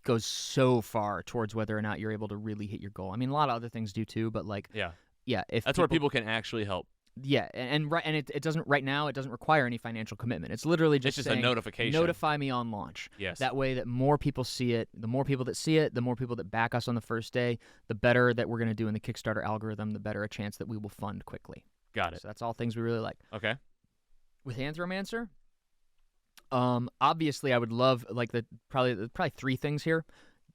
goes so far towards whether or not you're able to really hit your goal. I mean, a lot of other things do too, but like, if that's where people can actually help. Yeah, and it doesn't right now. It doesn't require any financial commitment. It's literally just a saying, notification. Notify me on launch. Yes. That way, that more people see it. The more people that see it, the more people that back us on the first day, the better that we're going to do in the Kickstarter algorithm. The better a chance that we will fund quickly. Got it. So that's all things we really like. Okay. With Anthromancer, obviously, I would love like probably three things here.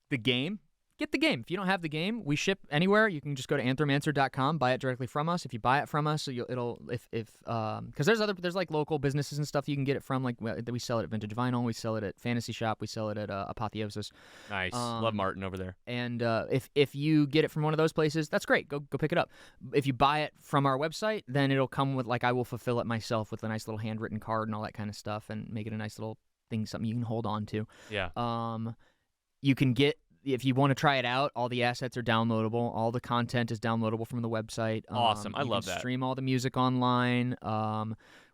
The game. Get the game. If you don't have the game, we ship anywhere. You can just go to anthromancer.com, buy it directly from us. If you buy it from us, because there's like local businesses and stuff you can get it from. Like we sell it at Vintage Vinyl, we sell it at Fantasy Shop, we sell it at Apotheosis. Nice. Love Martin over there. And if you get it from one of those places, that's great. Go pick it up. If you buy it from our website, then it'll come with I will fulfill it myself with a nice little handwritten card and all that kind of stuff, and make it a nice little thing, something you can hold on to. Yeah. You can get. If you want to try it out, all the assets are downloadable. All the content is downloadable from the website. Awesome. I love that. Stream all the music online.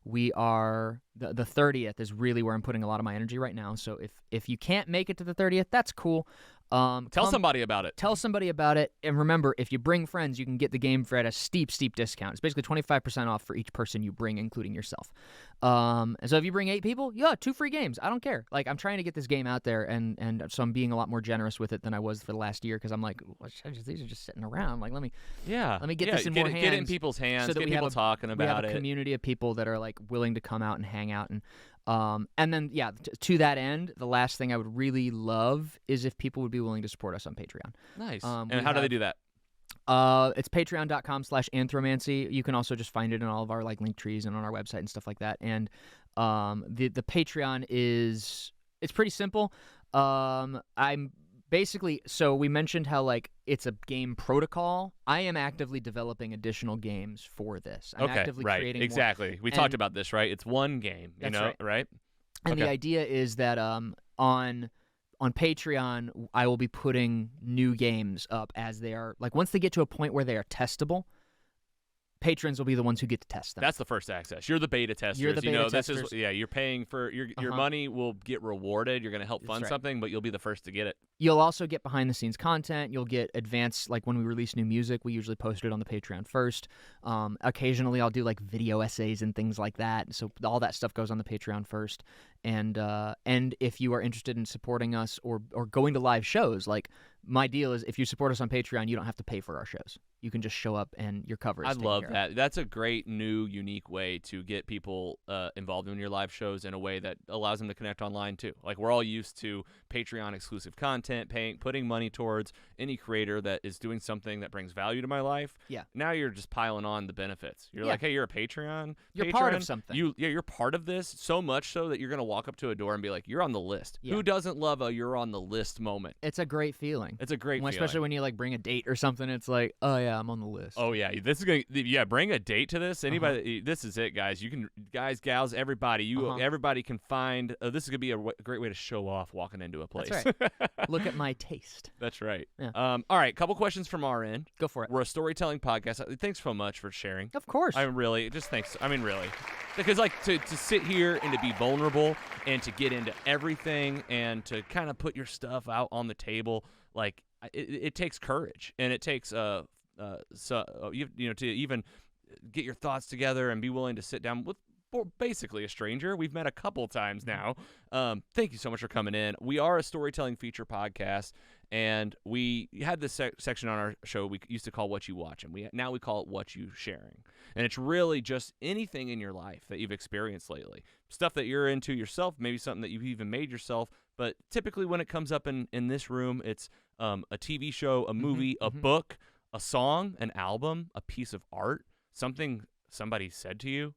We are the 30th is really where I'm putting a lot of my energy right now. So if you can't make it to the 30th, that's cool. Tell somebody about it. Tell somebody about it. And remember, if you bring friends, you can get the game at a steep discount. It's basically 25% off for each person you bring, including yourself. And so if you bring 8 people, 2 free games. I don't care. Like, I'm trying to get this game out there, and so I'm being a lot more generous with it than I was for the last year, because I'm like, these are just sitting around. Like, let me get this in more hands. Get it in people's hands. So that get we people have talking about it. We have a community of people that are like willing to come out and hang out. And then, to that end, the last thing I would really love is if people would be willing to support us on Patreon. Nice. And how do they do that? It's patreon.com/anthromancy. You can also just find it in all of our link trees and on our website and stuff like that. And the Patreon it's pretty simple. I'm basically, so we mentioned how it's a game protocol. I am actively developing additional games for this. I'm actively creating exactly. more. We talked about this, right? It's one game, you know, right? And the idea is that on Patreon, I will be putting new games up as they are, once they get to a point where they are testable, patrons will be the ones who get to test them. That's the first access. You're the beta testers. You're the beta testers. This is, you're paying for your money will get rewarded. You're going to help fund something, but you'll be the first to get it. You'll also get behind the scenes content. You'll get advanced, when we release new music, we usually post it on the Patreon first. Occasionally I'll do video essays and things like that. So all that stuff goes on the Patreon first. And if you are interested in supporting us or going to live shows, my deal is if you support us on Patreon, you don't have to pay for our shows. you can just show up and your cover is I taken love care of. that. That's a great, new, unique way to get people involved in your live shows in a way that allows them to connect online, too. Like, we're all used to Patreon-exclusive content, putting money towards any creator that is doing something that brings value to my life. Yeah. Now you're just piling on the benefits. You're like, hey, you're a Patreon You're patron. part of something. You're part of this, so much so that you're going to walk up to a door and be like, you're on the list. Yeah. Who doesn't love a you're on the list moment? It's a great feeling. It's a great feeling. Especially when you, like, bring a date or something. It's like, oh, yeah, I'm on the list. Oh yeah, this is gonna bring a date to this. Anybody, this is it, guys. You can, guys, gals, everybody. Everybody can find. This is gonna be a great way to show off walking into a place. That's right. Look at my taste. That's right. Yeah. All right, couple questions from our end. Go for it. We're a storytelling podcast. Thanks so much for sharing. Of course. Thanks. I mean, really, because like to sit here and to be vulnerable and to get into everything and to kind of put your stuff out on the table, like it takes courage and it takes to even get your thoughts together and be willing to sit down with basically a stranger. We've met a couple times now. Thank you so much for coming in. We are a storytelling feature podcast, and we had this section on our show we used to call What You Watch, and now we call it WatchuSharin. And it's really just anything in your life that you've experienced lately. Stuff that you're into yourself, maybe something that you've even made yourself. But typically when it comes up in this room, it's a TV show, a movie, a book, a song, an album, a piece of art, something somebody said to you,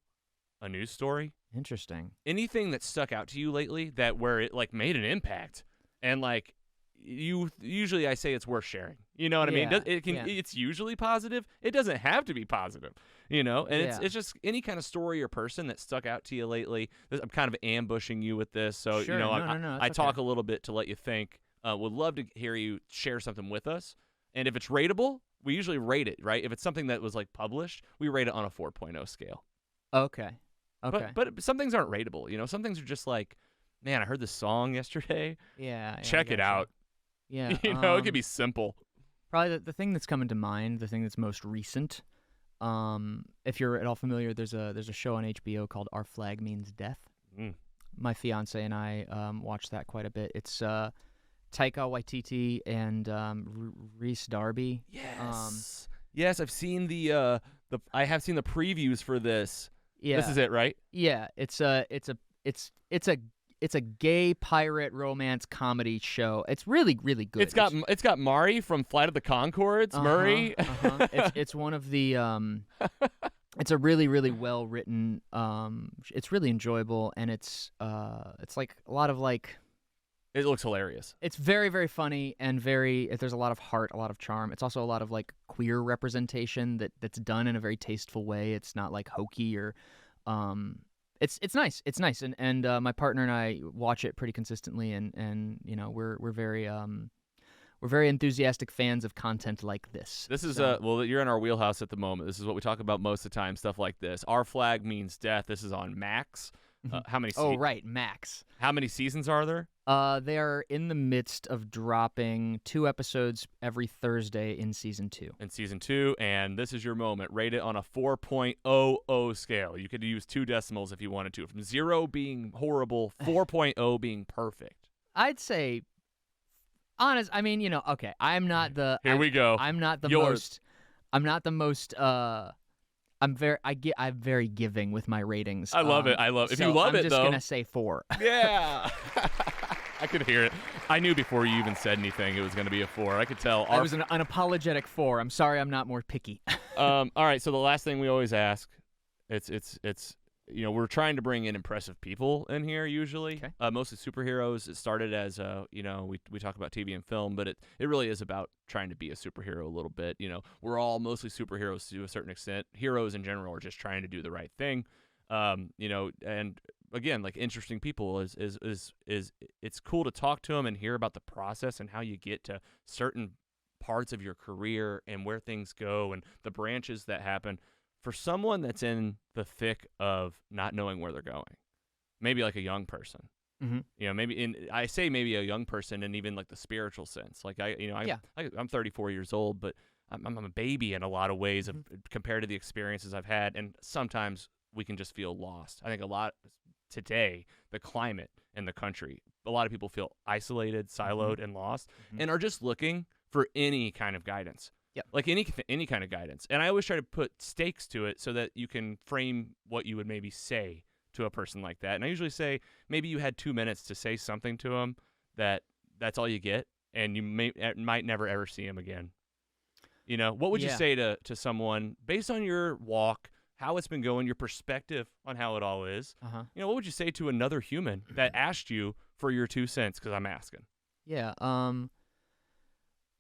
a news story. Interesting. Anything that stuck out to you lately where it like made an impact, and like usually I say it's worth sharing. You know what I mean? It's usually positive. It doesn't have to be positive, and it's just any kind of story or person that stuck out to you lately. I'm kind of ambushing you with this, so sure. I talk a little bit to let you think. Would love to hear you share something with us, and if it's rateable, we usually rate it, right? If it's something that was like published, we rate it on a 4.0 scale. Okay. But some things aren't rateable, Some things are just like, man, I heard this song yesterday. Yeah. Check it out. Yeah. It could be simple. Probably the thing that's coming to mind, the thing that's most recent. If you're at all familiar, there's a show on HBO called Our Flag Means Death. My fiance and I watch that quite a bit. It's Taika Waititi and Rhys Darby. Yes. Yes, I've seen the previews for this. Yeah. This is it, right? Yeah, it's a gay pirate romance comedy show. It's really, really good. It's got Mari from Flight of the Conchords, Murray. It's one of the it's a really, really well written. It's really enjoyable, and it's like a lot of like. It looks hilarious. It's very, very funny and there's a lot of heart, a lot of charm. It's also a lot of like queer representation that's done in a very tasteful way. It's not like hokey or it's nice. It's nice. And my partner and I watch it pretty consistently, and we're very enthusiastic fans of content like this. This is you're in our wheelhouse at the moment. This is what we talk about most of the time, stuff like this. Our Flag Means Death. This is on Max. How many Max. How many seasons are there? They are in the midst of dropping 2 episodes every Thursday in season 2. And this is your moment. Rate it on a 4.00 scale. You could use 2 decimals if you wanted to. From 0 being horrible, 4.0 being perfect. I'd say, honest. I mean, okay. I'm not the. Here we go. I'm not the Yours. most. I'm not the most. I'm very giving with my ratings. I love it. If you love I'm it, just though. gonna say 4. Yeah. I could hear it. I knew before you even said anything it was going to be a 4. I could tell. It was an unapologetic 4. I'm sorry I'm not more picky. All right, so the last thing we always ask, it's we're trying to bring in impressive people in here usually. Okay. Mostly superheroes. It started as we talk about TV and film, but it really is about trying to be a superhero a little bit. We're all mostly superheroes to a certain extent. Heroes in general are just trying to do the right thing. And again, like interesting people is it's cool to talk to them and hear about the process and how you get to certain parts of your career and where things go and the branches that happen. For someone that's in the thick of not knowing where they're going, maybe like a young person, I say maybe a young person in even like the spiritual sense. Like I'm 34 years old, but I'm a baby in a lot of ways compared to the experiences I've had, and sometimes we can just feel lost. I think a lot today, the climate in the country, a lot of people feel isolated, siloed, and lost, and are just looking for any kind of guidance. Yep. Like any kind of guidance. And I always try to put stakes to it so that you can frame what you would maybe say to a person like that. And I usually say maybe you had 2 minutes to say something to them that's all you get, and you might never ever see him again. You know, what would you say to someone based on your walk, how it's been going, your perspective on how it all is? You know, what would you say to another human that asked you for your 2 cents? Because I'm asking. Yeah.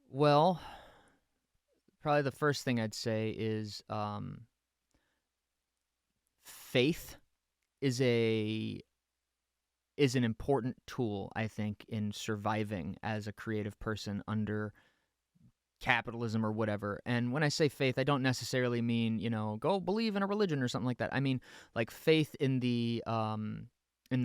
Well, probably the first thing I'd say is faith is an important tool, I think, in surviving as a creative person under capitalism or whatever. And when I say faith, I don't necessarily mean, go believe in a religion or something like that. I mean like faith in the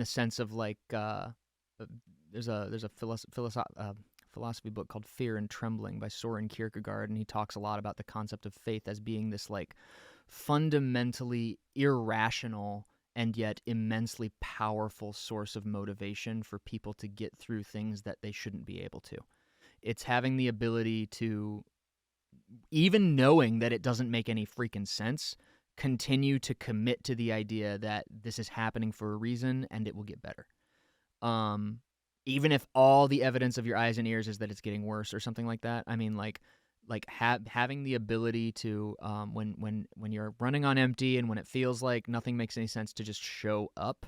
sense of like there's a philosophy book called Fear and Trembling by Soren Kierkegaard, and he talks a lot about the concept of faith as being this like fundamentally irrational and yet immensely powerful source of motivation for people to get through things that they shouldn't be able to. It's having the ability to, even knowing that it doesn't make any freaking sense, continue to commit to the idea that this is happening for a reason and it will get better. Even if all the evidence of your eyes and ears is that it's getting worse or something like that. I mean, having the ability to, when you're running on empty and when it feels like nothing makes any sense, to just show up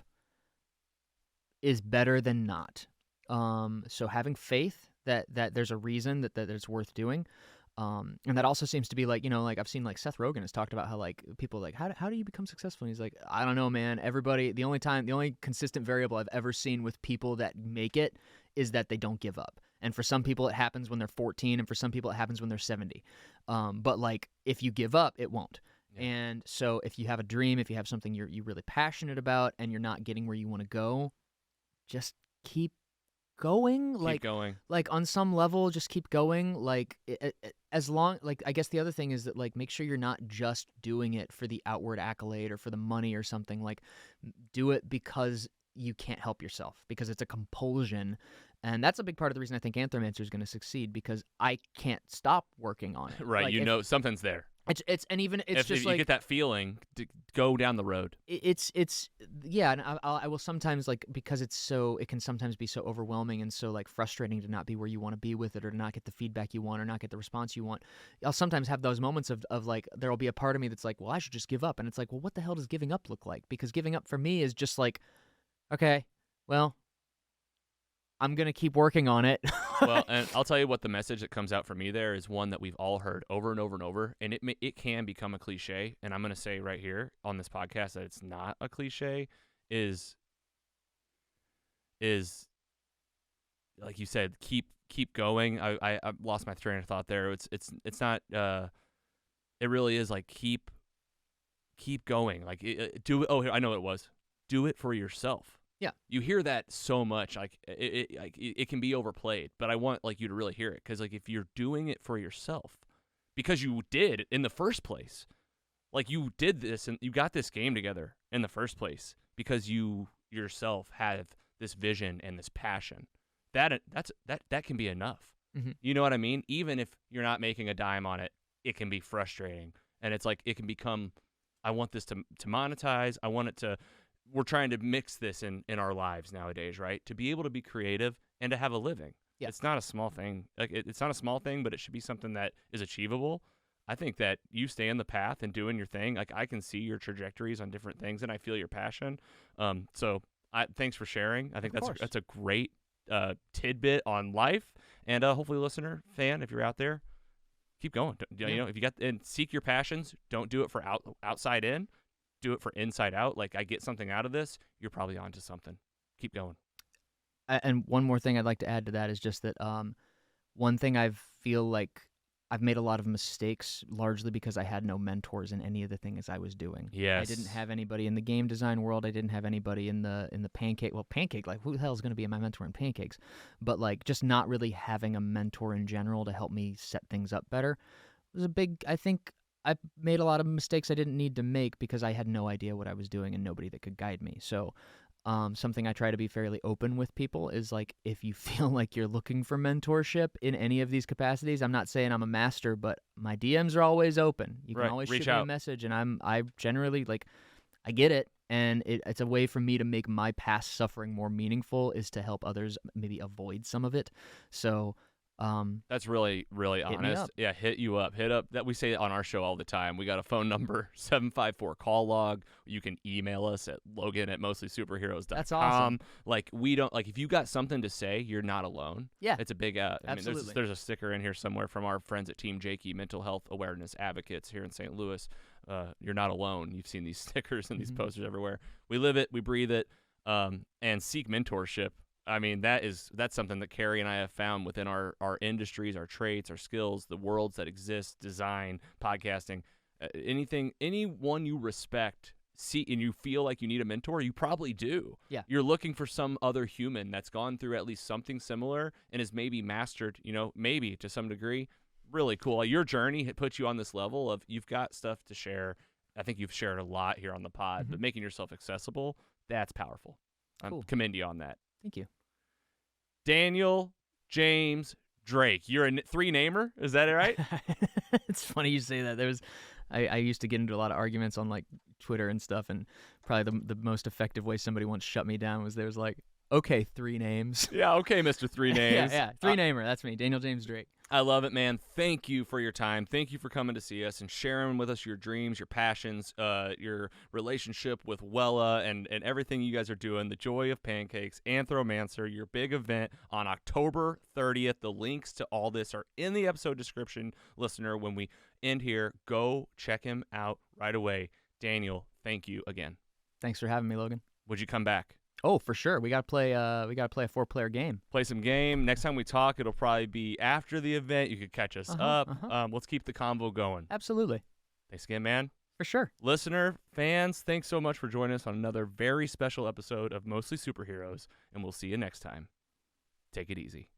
is better than not. So having faith that there's a reason that it's worth doing. And that also seems to be like, I've seen like Seth Rogen has talked about how like people like, how do you become successful? And he's like, I don't know, man. Everybody, the only consistent variable I've ever seen with people that make it is that they don't give up. And for some people it happens when they're 14, and for some people it happens when they're 70. But like if you give up, it won't. Yeah. And so if you have a dream, if you have something you're really passionate about and you're not getting where you want to go, just keep going. Like on some level, just keep going. Like as long, like I guess the other thing is that like make sure you're not just doing it for the outward accolade or for the money or something. Like do it because you can't help yourself, because it's a compulsion. And that's a big part of the reason I think Anthromancer is going to succeed, because I can't stop working on it. Right, like something's there. It's and even it's if just you like get that feeling to go down the road. It's yeah, and I will sometimes like, because it can sometimes be so overwhelming and so like frustrating to not be where you want to be with it, or to not get the feedback you want, or not get the response you want. I'll sometimes have those moments of like, there'll be a part of me that's like, well, I should just give up, and it's like, well, what the hell does giving up look like? Because giving up for me is just like, okay, well, I'm going to keep working on it. Well, and I'll tell you what, the message that comes out for me there is one that we've all heard over and over and over, and it can become a cliche, and I'm going to say right here on this podcast that it's not a cliche, is like you said, keep going. I lost my train of thought there. It's not it really is like keep going. Like do it. Oh, I know what it was. Do it for yourself. Yeah, you hear that so much, like it can be overplayed, but I want like you to really hear it, because like if you're doing it for yourself, because you did in the first place, like you did this and you got this game together in the first place because you yourself have this vision and this passion, that can be enough. Mm-hmm. You know what I mean? Even if you're not making a dime on it, it can be frustrating, and it's like it can become, I want this to monetize. I want it to. We're trying to mix this in our lives nowadays, right? To be able to be creative and to have a living. Yeah. It's not a small thing. Like it's not a small thing, but it should be something that is achievable. I think that you stay in the path and doing your thing. Like I can see your trajectories on different things, and I feel your passion. So thanks for sharing. I think that's a great tidbit on life. And hopefully, listener, fan, if you're out there, keep going. Yeah. You know, if you got and seek your passions, don't do it for outside in. Do it for inside out. Like I get something out of this, you're probably onto something. Keep going. And one more thing I'd like to add to that is just that one thing I feel like I've made a lot of mistakes, largely because I had no mentors in any of the things I was doing. Yes. I didn't have anybody in the game design world. I didn't have anybody in the Pancake. Well, Pancake, like who the hell is going to be my mentor in Pancakes? But like just not really having a mentor in general to help me set things up better was a big, I think I made a lot of mistakes I didn't need to make because I had no idea what I was doing and nobody that could guide me. So something I try to be fairly open with people is like, if you feel like you're looking for mentorship in any of these capacities, I'm not saying I'm a master, but my DMs are always open. You can Right. always Reach shoot me a out. message, and I generally like, I get it. And it's a way for me to make my past suffering more meaningful, is to help others maybe avoid some of it. So That's really, really hit me honest. up. Yeah, hit you up. Hit up. That we say on our show all the time. We got a phone number, 754-CALL-LOG. You can email us at logan@mostlysuperheroes.com. That's awesome. Like, we don't, like, if you got something to say, you're not alone. Yeah, It's a big, I mean, absolutely. there's a sticker in here somewhere from our friends at Team Jakey, Mental Health Awareness Advocates here in St. Louis. You're not alone. You've seen these stickers and these posters everywhere. We live it. We breathe it. And seek mentorship. I mean, that's something that Carrie and I have found within our industries, our traits, our skills, the worlds that exist, design, podcasting, anyone you respect, see, and you feel like you need a mentor, you probably do. Yeah. You're looking for some other human that's gone through at least something similar and has maybe mastered, maybe to some degree. Really cool. Your journey puts you on this level of, you've got stuff to share. I think you've shared a lot here on the pod, but making yourself accessible, that's powerful. Cool. Commend you on that. Thank you. Daniel James Drake. You're a three-namer? Is that right? It's funny you say that. I used to get into a lot of arguments on like Twitter and stuff, and probably the most effective way somebody once shut me down was, there was like, okay, 3 names. Yeah, okay, Mr. Three Names. yeah, 3-namer. That's me, Daniel James Drake. I love it, man. Thank you for your time. Thank you for coming to see us and sharing with us your dreams, your passions, your relationship with Wella, and everything you guys are doing. The Joy of Pancakes, Anthromancer, your big event on October 30th. The links to all this are in the episode description, listener. When we end here, go check him out right away. Daniel, thank you again. Thanks for having me, Logan. Would you come back? Oh, for sure. We gotta play a 4-player game. Play some game. Next time we talk, it'll probably be after the event. You could catch us up. Let's keep the convo going. Absolutely. Thanks again, man. For sure. Listener, fans, thanks so much for joining us on another very special episode of Mostly Superheroes, and we'll see you next time. Take it easy.